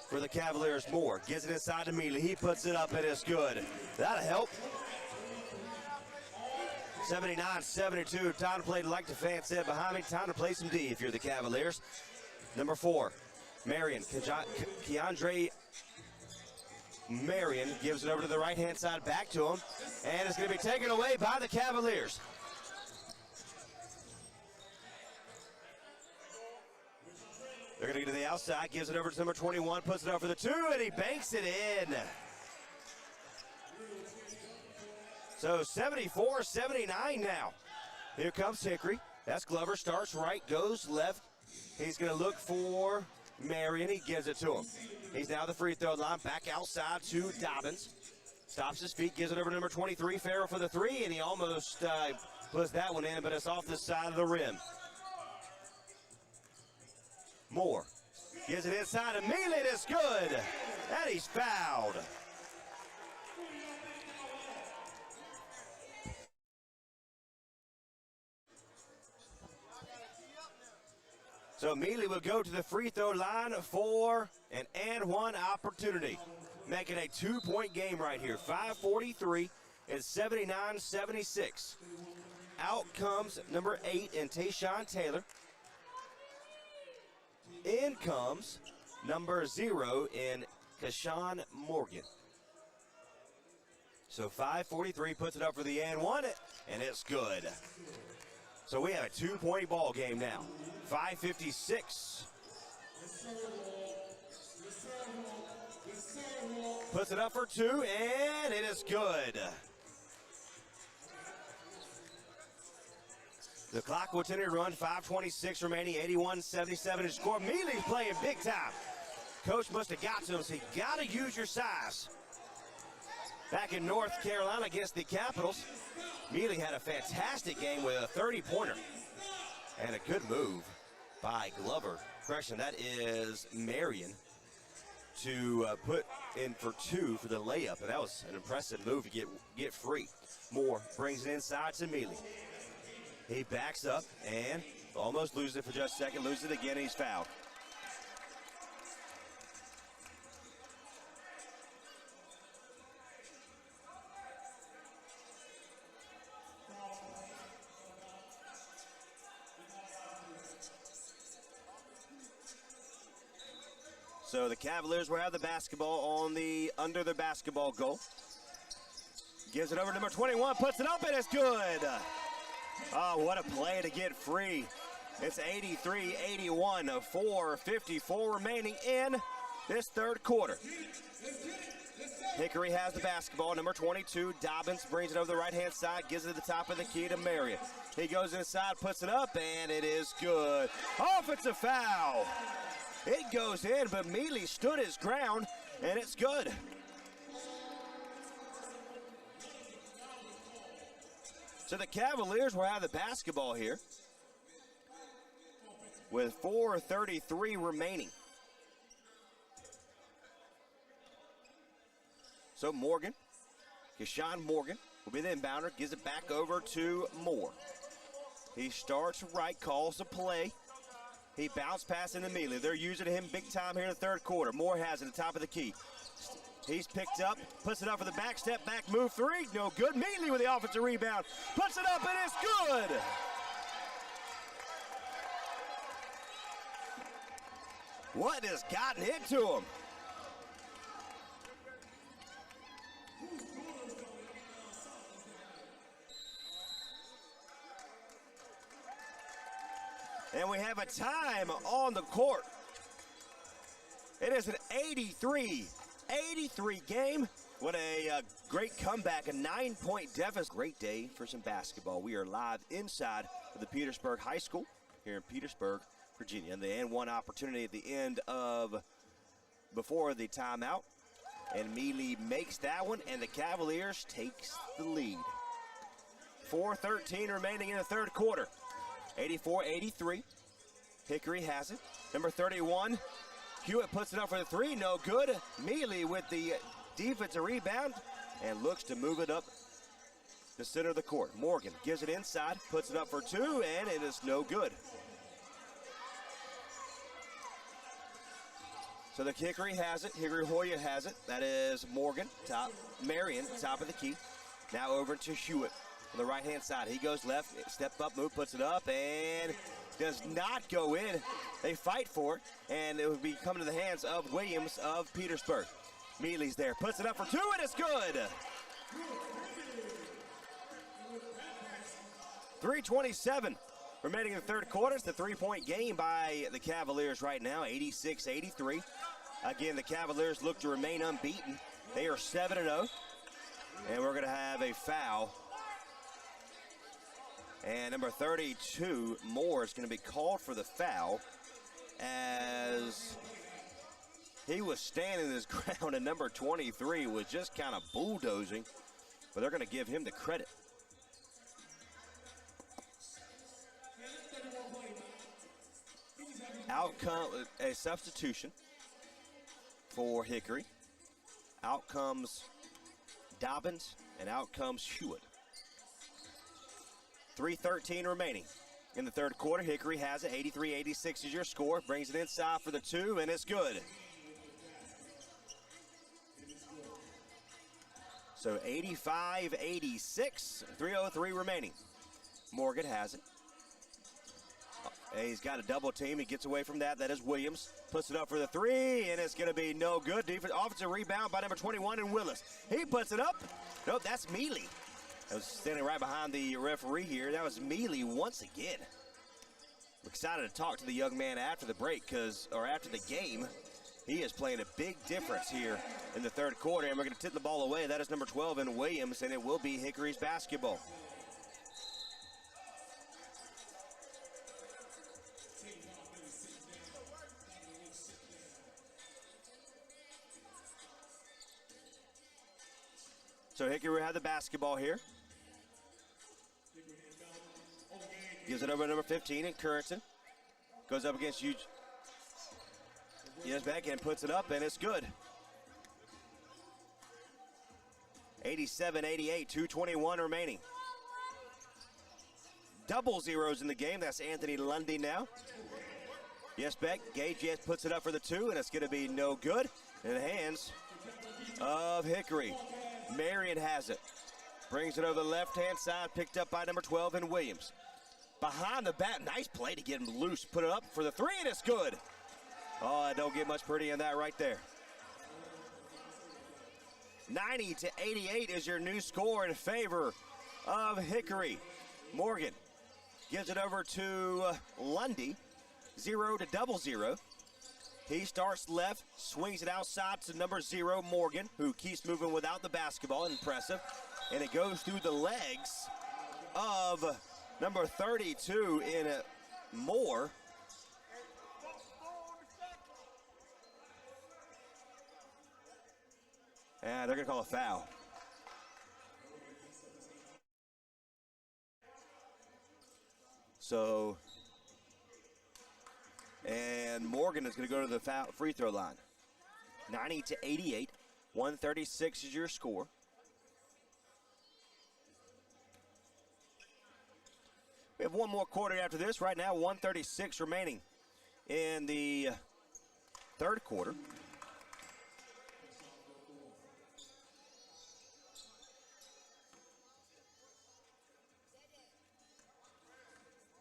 for the Cavaliers more. Gets it inside to Mealy. He puts it up, and it's good. That'll help. 79-72. Time to play, like the fan said behind me. Time to play some D if you're the Cavaliers. Number 4, Marion. Keandre Marion gives it over to the right-hand side, back to him, and it's going to be taken away by the Cavaliers. They're going to get to the outside, gives it over to number 21, puts it over for the two, and he banks it in. So 74-79 now. Here comes Hickory. That's Glover, starts right, goes left. He's going to look for Marion. He gives it to him. He's now the free throw line, back outside to Dobbins. Stops his feet, gives it over to number 23, Farrell for the three, and he almost puts that one in, but it's off the side of the rim. Moore gives it inside to Mealy, it's good. And he's fouled. So Mealy will go to the free throw line for an and one opportunity. Making a 2-point game right here. 5:43 and 79-76. Out comes number 8 in Tayshawn Taylor. In comes number 0 in Kashawn Morgan. So 5:43 puts it up for the and one, and it's good. So we have a 2-point ball game now. 5:56. Puts it up for two, and it is good. The clock will continue to run. 5:26 remaining. 81-77 to score. Mealy's playing big time. Coach must have got to him, so you got to use your size. Back in North Carolina against the Capitals, Mealy had a fantastic game with a 30-pointer. And a good move by Glover. Correction, that is Marion to put in for two for the layup. And that was an impressive move to get free. Moore brings it inside to Mealy. He backs up and almost loses it for just a second. Loses it again, and he's fouled. So the Cavaliers will have the basketball on the under the basketball goal. Gives it over to number 21, puts it up, and it's good. Oh, what a play to get free. It's 83-81, 4:54 remaining in this third quarter. Hickory has the basketball. Number 22, Dobbins brings it over the right-hand side, gives it to the top of the key to Marion. He goes inside, puts it up, and it is good. Offensive foul. It goes in, but Mealy stood his ground, and it's good. So the Cavaliers will have the basketball here with 4:33 remaining. So Morgan, Keshawn Morgan, will be the inbounder, gives it back over to Moore. He starts right, calls the play. He bounced pass into Mealy. They're using him big time here in the third quarter. Moore has it at the top of the key. He's picked up, puts it up for the back, step back, move three, no good. Mealy with the offensive rebound, puts it up, and it's good. What has gotten into him? And we have a time on the court. It is an 83 game. What a great comeback, a 9-point deficit. Great day for some basketball. We are live inside of the Petersburg High School here in Petersburg, Virginia. And the N1 opportunity at the end of before the timeout. And Mealy makes that one, and the Cavaliers takes the lead. 4:13 remaining in the third quarter. 84-83. Hickory has it. Number 31, Hewitt puts it up for the three, no good. Mealy with the defensive rebound and looks to move it up the center of the court. Morgan gives it inside, puts it up for two, and it is no good. So the Hickory has it. Hickory Hoya has it. That is Morgan, top. Marion, top of the key. Now over to Hewitt on the right-hand side. He goes left, step up, move, puts it up, and does not go in. They fight for it, and it will be coming to the hands of Williams of Petersburg. Mealy's there, puts it up for two, and it's good. 3:27 remaining in the third quarter. It's the three-point game by the Cavaliers right now, 86-83. Again, the Cavaliers look to remain unbeaten. They are 7-0, and we're going to have a foul. And number 32, Moore, is going to be called for the foul as he was standing his ground, and number 23 was just kind of bulldozing, but they're going to give him the credit. Out comes a substitution for Hickory. Out comes Dobbins, and out comes Hewitt. 3:13 remaining in the third quarter. Hickory has it. 83-86 is your score. Brings it inside for the two, and it's good. So 85-86, 3:03 remaining. Morgan has it. He's got a double team. He gets away from that. That is Williams. Puts it up for the three, and it's going to be no good. Offensive rebound by number 21 and Willis. He puts it up. Nope, that's Mealy. I was standing right behind the referee here. That was Mealy once again. I'm excited to talk to the young man after the break, after the game. He is playing a big difference here in the third quarter, and we're going to tip the ball away. That is number 12 in Williams, and it will be Hickory's basketball. So Hickory had the basketball here. Gives it over to number 15 in Currington. Goes up against Huge. Yes, back and puts it up, and it's good. 87-88, 2:21 remaining. Double zeros in the game. That's Anthony Lundy now. Yes, Beck. Gage yes, puts it up for the two, and it's going to be no good. In the hands of Hickory. Marion has it. Brings it over the left-hand side, picked up by number 12 in Williams. Behind the back, nice play to get him loose. Put it up for the three, and it's good. Oh, I don't get much pretty in that right there. 90-88 is your new score in favor of Hickory. Morgan gives it over to Lundy, 0-0. He starts left, swings it outside to number 0, Morgan, who keeps moving without the basketball. Impressive. And it goes through the legs of number 32 in Moore. And they're going to call a foul. So, and Morgan is going to go to the free throw line. 90-88, 136 is your score. We have one more quarter after this. Right now, 136 remaining in the third quarter.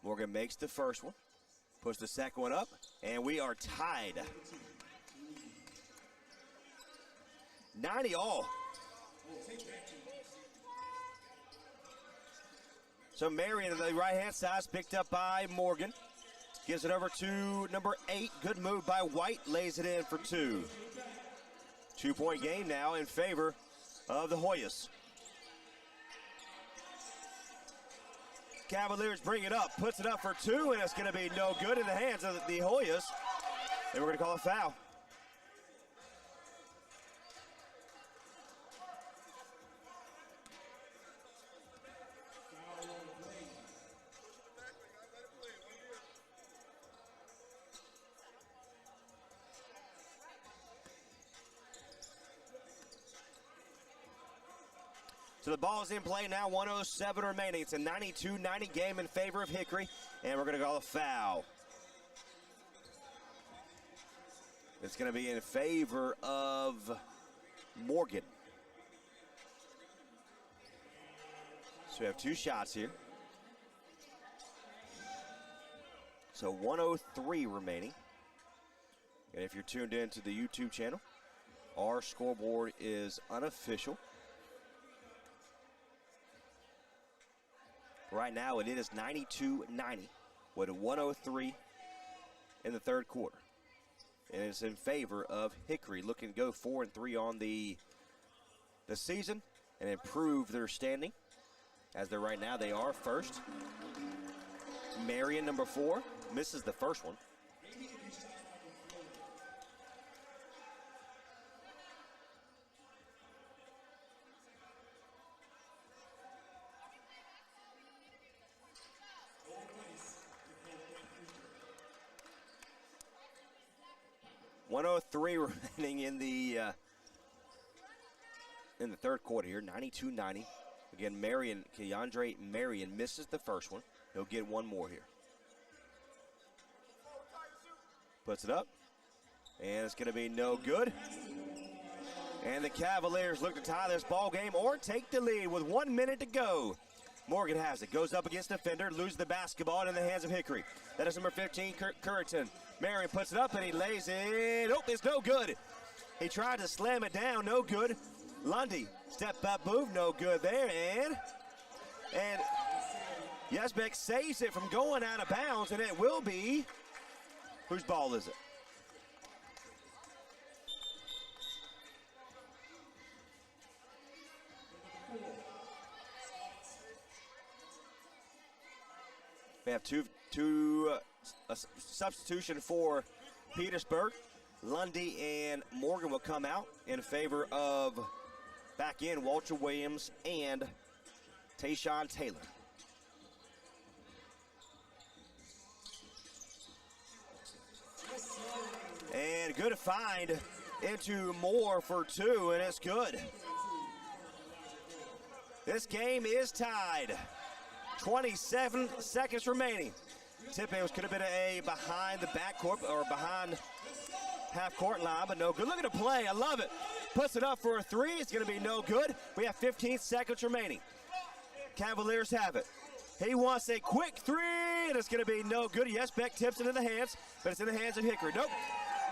Morgan makes the first one, puts the second one up, and we are tied. 90 all. So Marion on the right-hand side is picked up by Morgan. Gives it over to number 8. Good move by White, lays it in for 2. 2-point game now in favor of the Hoyas. Cavaliers bring it up, puts it up for 2, and it's going to be no good in the hands of the Hoyas. And we're going to call a foul. So the ball is in play now, 107 remaining. It's a 92-90 game in favor of Hickory, and we're going to call a foul. It's going to be in favor of Morgan. So we have 2 shots here. So 103 remaining. And if you're tuned in to the YouTube channel, our scoreboard is unofficial. Right now it is 92-90 with a 103 in the third quarter. And it's in favor of Hickory, looking to go 4-3 on the season and improve their standing. As they're right now, they are first. Marion, number 4, misses the first one. .103 remaining in the third quarter here, 92-90. Again, Keandre Marion misses the first one. He'll get one more here. Puts it up, and it's going to be no good. And the Cavaliers look to tie this ball game or take the lead with 1 minute to go. Morgan has it, goes up against the defender, loses the basketball in the hands of Hickory. That is number 15, Currington. Marion puts it up and he lays it. Oh, it's no good. He tried to slam it down, no good. Lundy, step up move, no good there. And Yazbek saves it from going out of bounds, and it will be, whose ball is it? We have two substitution for Petersburg. Lundy and Morgan will come out in favor of back in Walter Williams and Tayshawn Taylor. And good find into Moore for 2, and it's good. This game is tied. 27 seconds remaining. Tip-in could have been a behind the backcourt or behind half-court line, but no good. Look at the play. I love it. Puts it up for a 3. It's going to be no good. We have 15 seconds remaining. Cavaliers have it. He wants a quick 3, and it's going to be no good. Yes, Beck tips it in the hands, but it's in the hands of Hickory. Nope.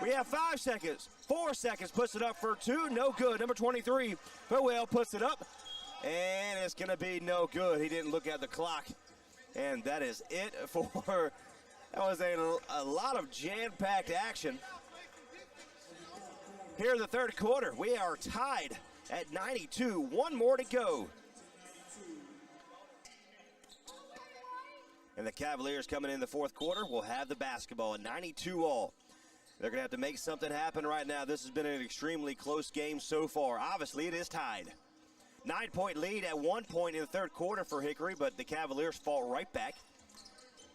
We have 5 seconds. 4 seconds. Puts it up for 2. No good. Number 23, Powell puts it up. And it's going to be no good. He didn't look at the clock. And that is it for, that was a lot of jam-packed action. Here in the third quarter, we are tied at 92. 1 more to go. And the Cavaliers coming in the fourth quarter will have the basketball at 92-all. They're going to have to make something happen right now. This has been an extremely close game so far. Obviously, it is tied. 9-point lead at 1 point in the third quarter for Hickory, but the Cavaliers fall right back.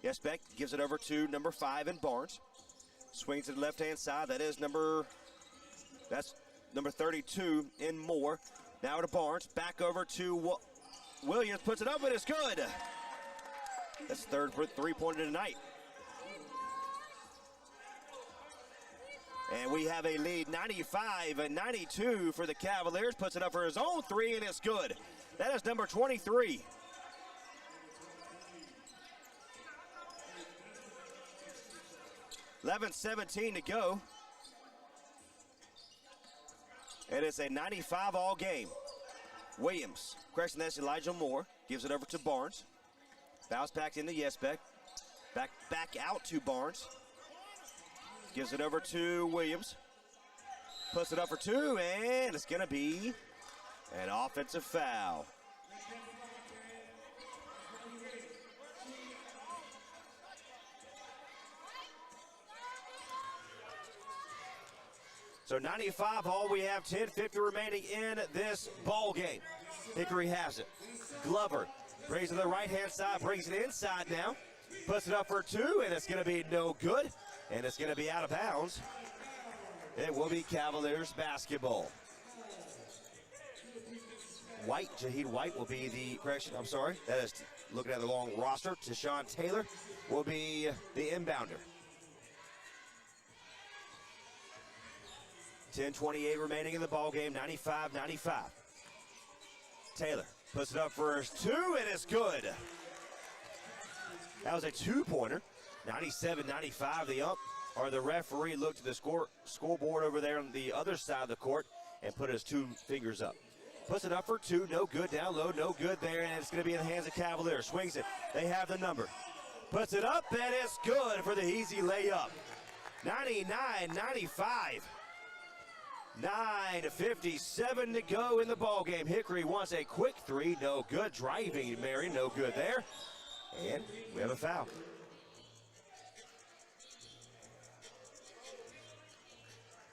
Yesbeck gives it over to number 5 in Barnes. Swings to the left-hand side. That's number 32 in Moore. Now to Barnes. Back over to Williams. Puts it up, and it's good. That's third three-pointer tonight. And we have a lead, 95-92 for the Cavaliers. Puts it up for his own three, and it's good. That is number 23. $11:17 to go. And it's a 95-all game. Williams, correction, that's Elijah Moore. Gives it over to Barnes. Bounce back into Yesbeck. Back out to Barnes. Gives it over to Williams. Puts it up for two, and it's going to be an offensive foul. So 95 all, we have 10:50 remaining in this ball game. Hickory has it. Glover brings it to the right-hand side, brings it inside now. Puts it up for two, and it's going to be no good. And it's going to be out of bounds. It will be Cavaliers basketball. Jaheed White will be the, correction, I'm sorry. That is, looking at the long roster, Tashawn Taylor will be the inbounder. 10:28 remaining in the ball game, 95-95. Taylor puts it up for his two, and it's good. That was a two-pointer. 97-95, the referee looked at the scoreboard over there on the other side of the court and put his two fingers up. Puts it up for two, no good, down low, no good there, and it's going to be in the hands of Cavaliers. Swings it, they have the number. Puts it up, and it's good for the easy layup. 99-95. 9:57 to go in the ball game. Hickory wants a quick three, no good. Driving, Marion, no good there. And we have a foul.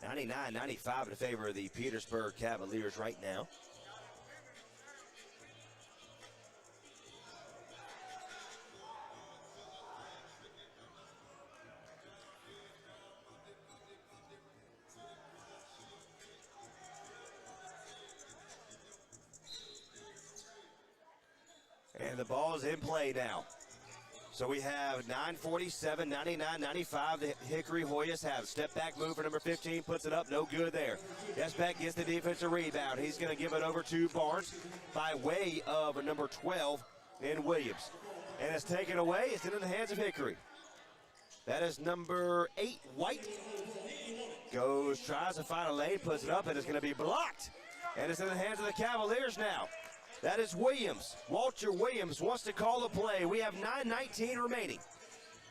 $99-95 in favor of the Petersburg Cavaliers right now. And the ball is in play now. So we have 9:47, 99-95. The Hickory Hoyas have step back move for number 15, puts it up, no good there. Yesbeck gets the defensive rebound. He's going to give it over to Barnes by way of number 12 in Williams. And it's taken away. It's in the hands of Hickory. That is number 8, White. Tries to find a lane, puts it up, and it's going to be blocked. And it's in the hands of the Cavaliers now. That is Williams. Walter Williams wants to call the play. We have 9:19 remaining.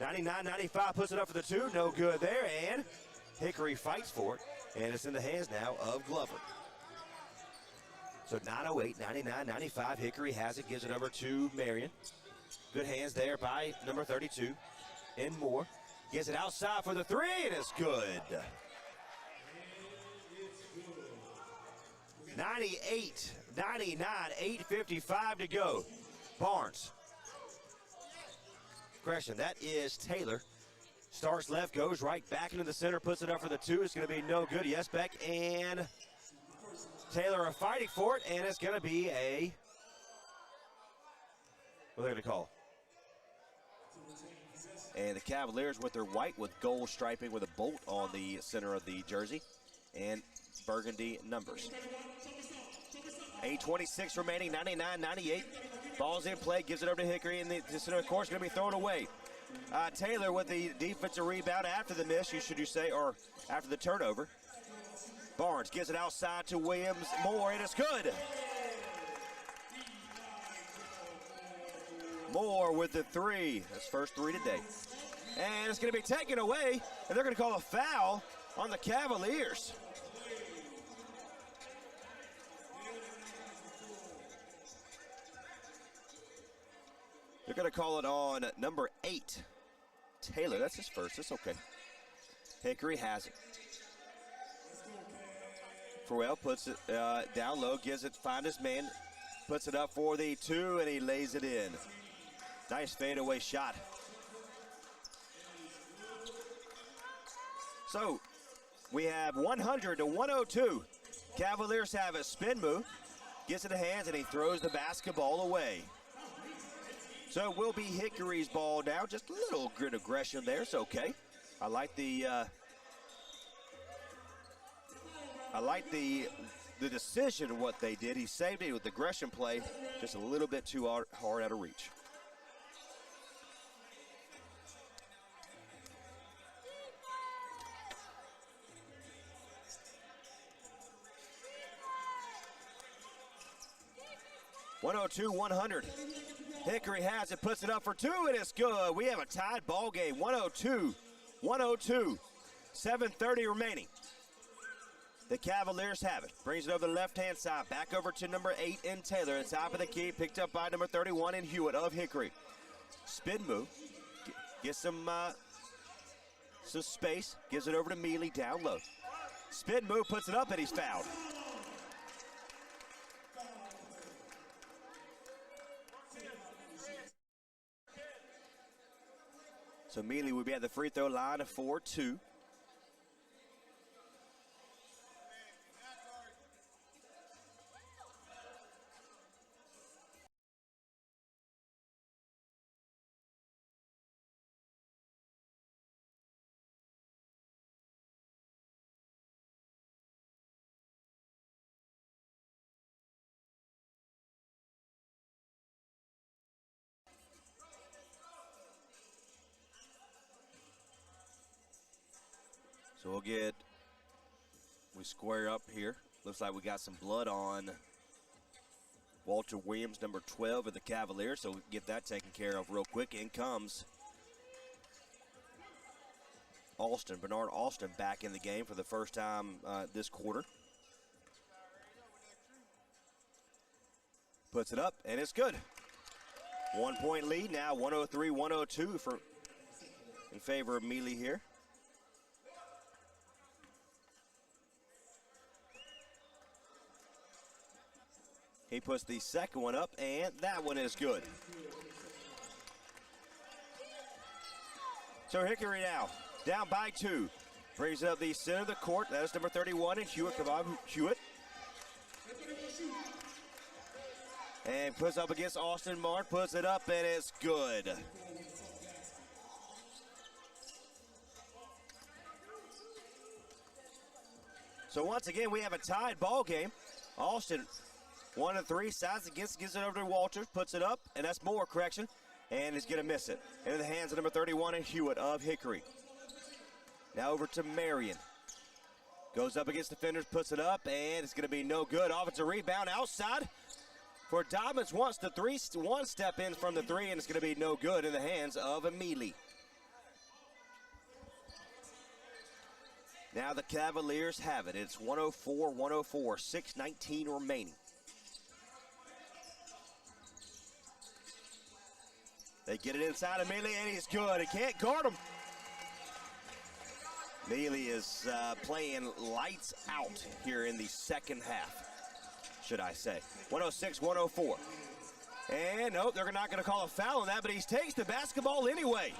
99-95 puts it up for the two. No good there. And Hickory fights for it. And it's in the hands now of Glover. So 9:08, 99-95. Hickory has it. Gives it over to Marion. Good hands there by number 32 in Moore. Gets it outside for the three. And it's good. 98-99, 8:55 to go. Barnes. Correction, that is Taylor. Starts left, goes right, back into the center, puts it up for the two. It's going to be no good. Yesbeck and Taylor are fighting for it, and it's going to be a, what are they going to call? And the Cavaliers with their white with gold striping with a bolt on the center of the jersey and burgundy numbers. 8:26 remaining, 99-98. Ball's in play, gives it over to Hickory, and the center of the court's going to be thrown away. Taylor with the defensive rebound after the miss, or after the turnover. Barnes gives it outside to Williams. Moore, and it's good. Moore with the three. That's first three today. And it's going to be taken away, and they're going to call a foul on the Cavaliers. They're going to call it on number 8, Taylor. That's his first. That's okay. Hickory has it. Farrell puts it down low, gives it, find his man, puts it up for the 2, and he lays it in. Nice fadeaway shot. So we have 100 to 102. Cavaliers have a spin move, gets it to hands, and he throws the basketball away. So it will be Hickory's ball now. Just a little grit aggression there. It's okay. I like the decision of what they did. He saved it with the aggression play, just a little bit too hard out of reach. (102-100). Hickory has it, puts it up for 2, and it's good. We have a tied ball game, 102-102. 7:30 remaining. The Cavaliers have it. Brings it over the left-hand side, back over to number 8 in Taylor. At top of the key, picked up by number 31 in Hewitt of Hickory. Spin move, gets some space, gives it over to Mealy down low. Spin move, puts it up, and he's fouled. So Mealy will be at the free throw line of 4-2. So we square up here. Looks like we got some blood on Walter Williams, number 12 of the Cavaliers, so we can get that taken care of real quick. In comes Alston, Bernard Alston, back in the game for the first time this quarter. Puts it up, and it's good. 1 point lead now, 103-102 in favor of Mealy here. He puts the second one up, and that one is good. So Hickory now down by 2. Brings up the center of the court. That is number 31 in Hewitt. Come on, Hewitt. And puts up against Austin Martin. Puts it up, and it's good. So once again, we have a tied ball game. Austin 1 of 3, sides against, gives it over to Walters, puts it up, and that's more correction, and he's going to miss it. Into the hands of number 31 in Hewitt of Hickory. Now over to Marion. Goes up against defenders, puts it up, and it's going to be no good. Offensive rebound outside for Dobbins. Wants the 3-1 step in from the 3, and it's going to be no good in the hands of Mealy. Now the Cavaliers have it. It's 104-104, 6:19 remaining. They get it inside of Mealy, and he's good. He can't guard him. Mealy is playing lights out here in the second half, should I say. 106-104. And nope, they're not going to call a foul on that, but he takes the basketball anyway.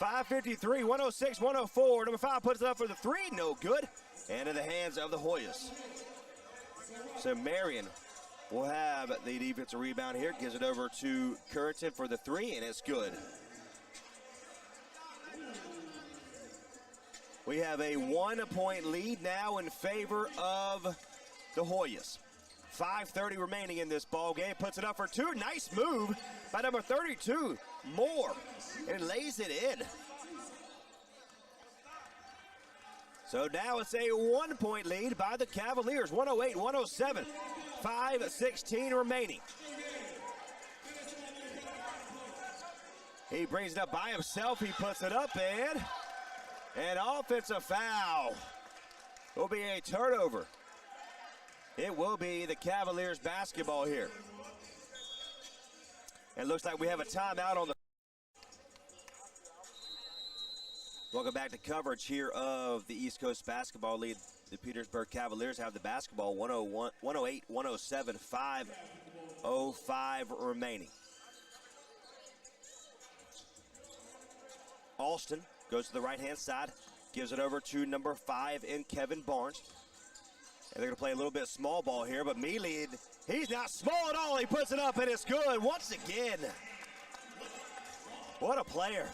5:53, 106-104. Number 5 puts it up for the 3, no good. And in the hands of the Hoyas. So Marion will have the defensive rebound here. Gives it over to Currington for the 3, and it's good. We have a 1-point lead now in favor of the Hoyas. 5:30 remaining in this ball game. Puts it up for 2. Nice move by number 32, Moore, and lays it in. So now it's a 1-point lead by the Cavaliers. 108-107. 5:16 remaining. He brings it up by himself. He puts it up, and an offensive foul. Will be a turnover. It will be the Cavaliers basketball here. It looks like we have a timeout on the. Welcome back to coverage here of the East Coast Basketball League. The Petersburg Cavaliers have the basketball, 108, 107, 5:05 remaining. Alston goes to the right-hand side, gives it over to number 5 in Kevin Barnes. And they're going to play a little bit small ball here, but Mealy, he's not small at all. He puts it up, and it's good once again. What a player.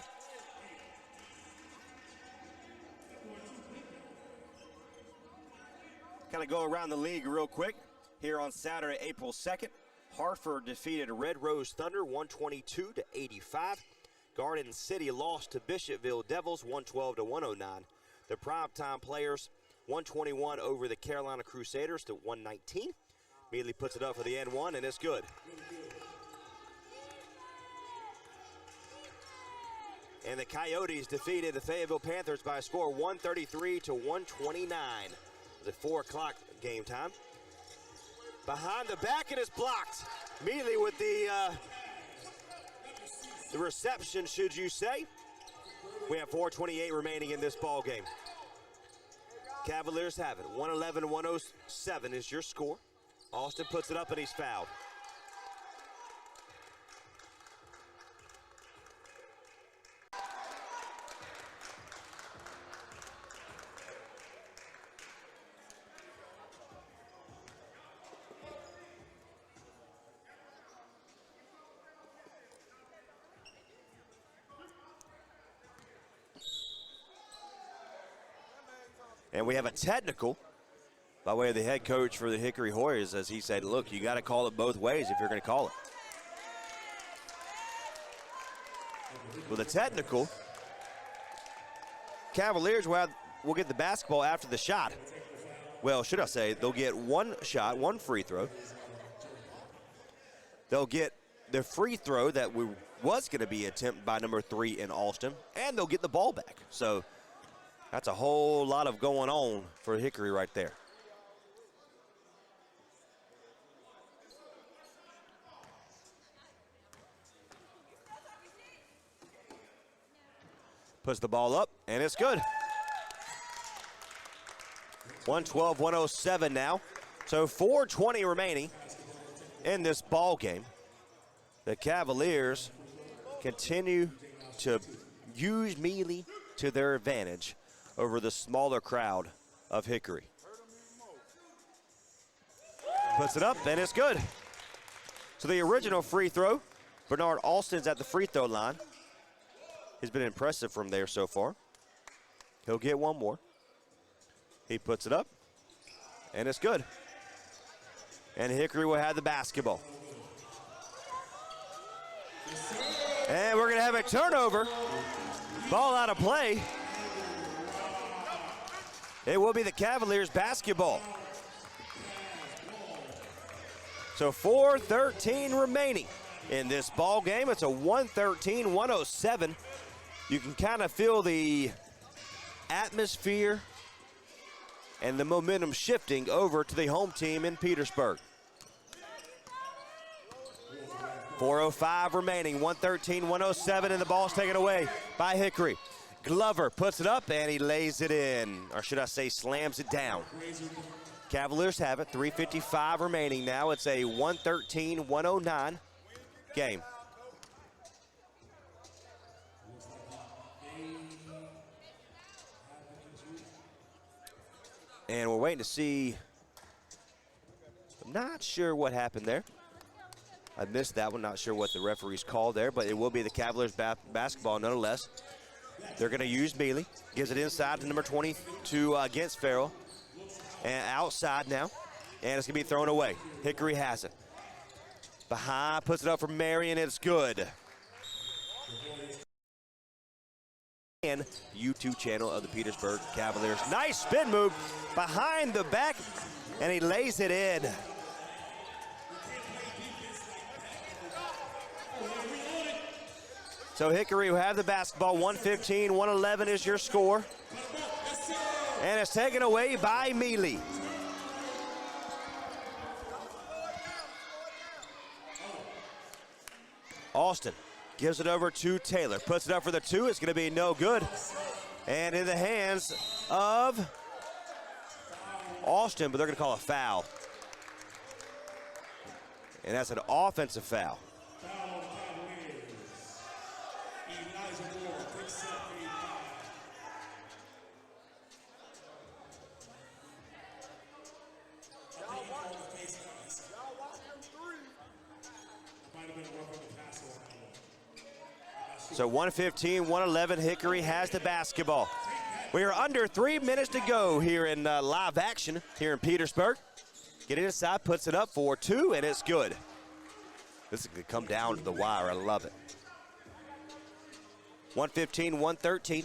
Kind of go around the league real quick. Here on Saturday, April 2nd, Hartford defeated Red Rose Thunder 122-85. Garden City lost to Bishopville Devils 112-109. The primetime players 121 over the Carolina Crusaders to 119. Immediately puts it up for the N1, and it's good. And the Coyotes defeated the Fayetteville Panthers by a score 133-129. It's at 4 o'clock game time. Behind the back, it is blocked. Immediately with the reception, should you say. We have 4:28 remaining in this ball game. Cavaliers have it. 111-107 is your score. Alston puts it up, and he's fouled. And we have a technical by way of the head coach for the Hickory Hoyas, as he said, look, you got to call it both ways if you're going to call it. With a technical, Cavaliers will get the basketball after the shot. Well, should I say, they'll get one shot, one free throw. They'll get the free throw that was going to be attempted by number 3 in Alston, and they'll get the ball back. So that's a whole lot of going on for Hickory right there. Puts the ball up, and it's good. 112-107 now. So 4:20 remaining in this ball game. The Cavaliers continue to use Mealy to their advantage over the smaller crowd of Hickory. Puts it up, and it's good. So the original free throw, Bernard Alston's at the free throw line. He's been impressive from there so far. He'll get one more. He puts it up, and it's good. And Hickory will have the basketball. And we're going to have a turnover. Ball out of play. It will be the Cavaliers basketball. So 4:13 remaining in this ball game. It's a 113-107. You can kind of feel the atmosphere and the momentum shifting over to the home team in Petersburg. 4:05 remaining, 113-107, and the ball's taken away by Hickory. Glover puts it up, and he lays it in, or should I say slams it down. Cavaliers have it, 3:55 remaining now. It's a 113-109 game. And we're waiting to see, I'm not sure what happened there. I missed that one, not sure what the referees called there, but it will be the Cavaliers basketball nonetheless. They're going to use Mealy. Gives it inside to number 22 against Farrell. And outside now. And it's going to be thrown away. Hickory has it. Behind, puts it up for Marion. It's good. And YouTube channel of the Petersburg Cavaliers. Nice spin move behind the back. And he lays it in. So Hickory will have the basketball. 115-111 is your score. And it's taken away by Mealy. Austin gives it over to Taylor. Puts it up for the 2. It's going to be no good. And in the hands of Austin, but they're going to call a foul. And that's an offensive foul. So 115-111, Hickory has the basketball. We are under 3 minutes to go here in live action here in Petersburg. Get it inside, puts it up for 2, and it's good. This is going to come down to the wire. I love it. 115-113.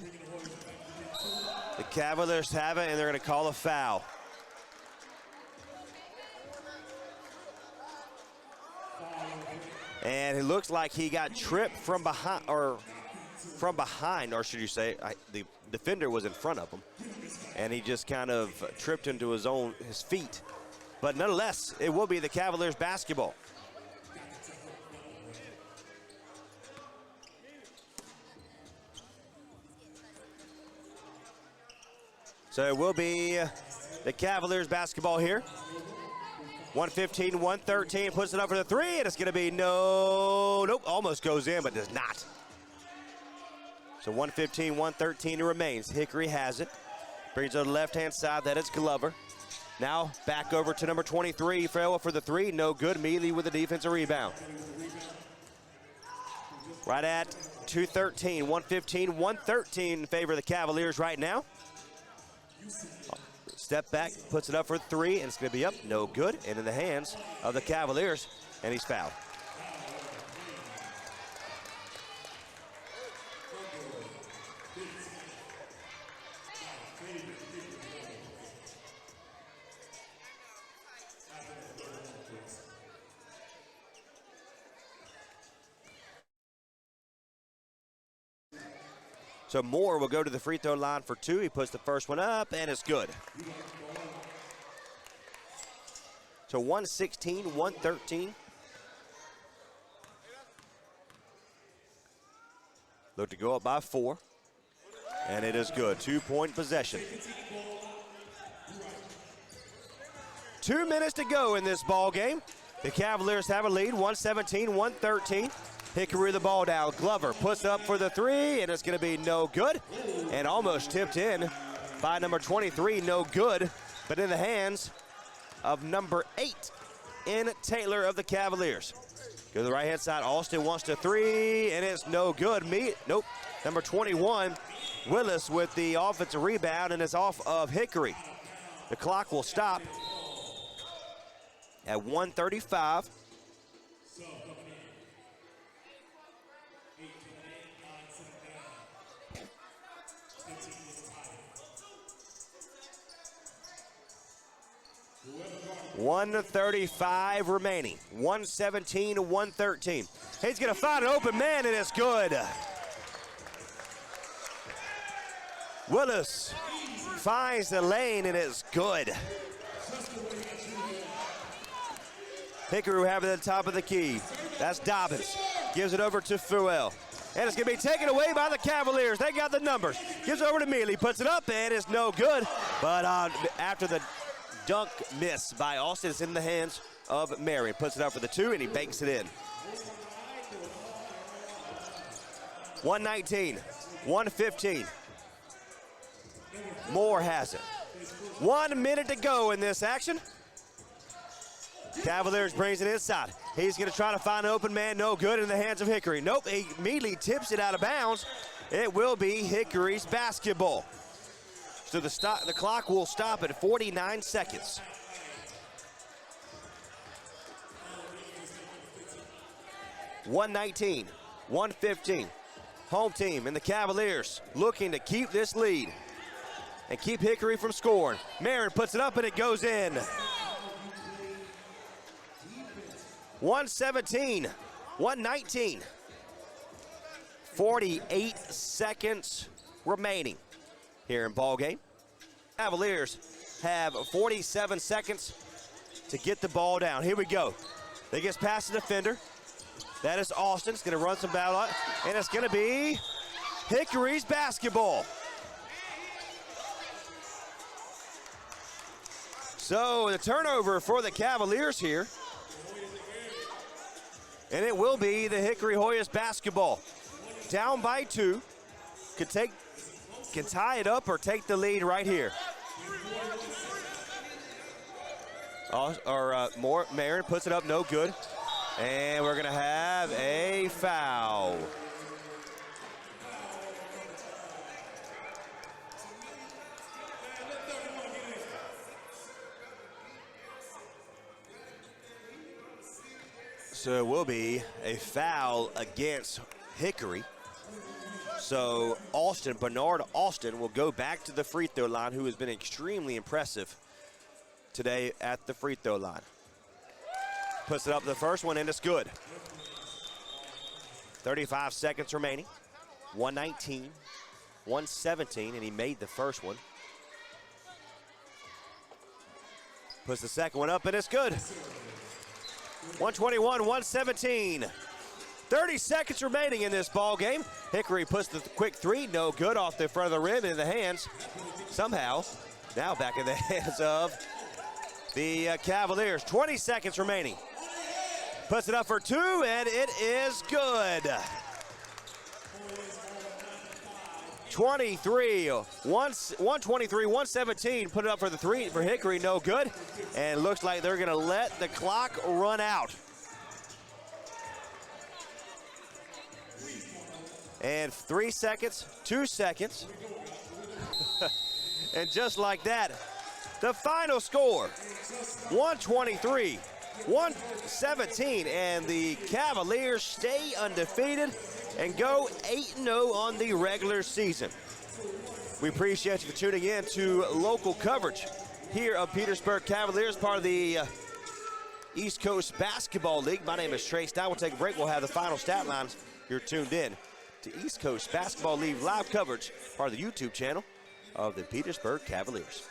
The Cavaliers have it, and they're going to call a foul. And it looks like he got tripped from behind, or should you say, the defender was in front of him, and he just kind of tripped into his feet. But nonetheless, it will be the Cavaliers basketball. So it will be the Cavaliers basketball here. 115-113, puts it up for the 3, and it's going to be nope, almost goes in, but does not. So 115-113 remains. Hickory has it. Brings it to the left-hand side. That is Glover. Now back over to number 23, Farrell for the 3, no good. Mealy with a defensive rebound. Right at 2:13, 115-113 in favor of the Cavaliers right now. Step back, puts it up for 3, and it's going to be up, no good, and in the hands of the Cavaliers, and he's fouled. So Moore will go to the free throw line for 2. He puts the first one up, and it's good. So 116-113. Look to go up by 4, and it is good. 2-point possession. 2 minutes to go in this ball game. The Cavaliers have a lead, 117-113. Hickory the ball down. Glover puts up for the 3, and it's going to be no good. And almost tipped in by number 23, no good. But in the hands of number 8 in Taylor of the Cavaliers. Go to the right-hand side. Austin wants to 3, and it's no good. Nope. Number 21, Willis with the offensive rebound, and it's off of Hickory. The clock will stop at 1:35. .135 remaining. 117-113. He's going to find an open man, and it's good. Willis finds the lane, and it's good. Hickory will have it at the top of the key. That's Dobbins. Gives it over to Fuel. And it's going to be taken away by the Cavaliers. They got the numbers. Gives it over to Mealy. Puts it up, and it's no good. But after the dunk miss by Austin, it's in the hands of Marion. Puts it up for the 2, and he banks it in. 119, 115. Moore has it. 1 minute to go in this action. Cavaliers brings it inside. He's going to try to find an open man. No good in the hands of Hickory. Nope, he immediately tips it out of bounds. It will be Hickory's basketball. So the clock will stop at 49 seconds. .119, 115. Home team and the Cavaliers looking to keep this lead and keep Hickory from scoring. Marin puts it up, and it goes in. 117, 119. 48 seconds remaining here in ball game. Cavaliers have 47 seconds to get the ball down. Here we go. They get past the defender. That is Austin. It's going to run some battle out, and it's going to be Hickory's basketball. So the turnover for the Cavaliers here. And it will be the Hickory Hoyas basketball. Down by 2. Can tie it up or take the lead right here. Marin puts it up, no good. And we're gonna have a foul. So it will be a foul against Hickory. So Bernard Austin will go back to the free throw line, who has been extremely impressive today at the free throw line. Puts it up the first one, and it's good. 35 seconds remaining. 119, 117, and he made the first one. Puts the second one up, and it's good. 121, 117. 30 seconds remaining in this ball game. Hickory puts the quick 3, no good, off the front of the rim, in the hands, somehow, now back in the hands of the Cavaliers. 20 seconds remaining. Puts it up for 2, and it is good. 123, 117, put it up for the 3 for Hickory, no good. And looks like they're gonna let the clock run out. And 3 seconds, 2 seconds. And just like that, the final score, 123, 117, and the Cavaliers stay undefeated and go 8-0 on the regular season. We appreciate you for tuning in to local coverage here of Petersburg Cavaliers, part of the East Coast Basketball League. My name is Trace. Now we'll take a break. We'll have the final stat lines. You're tuned in to East Coast Basketball League live coverage, part of the YouTube channel of the Petersburg Cavaliers.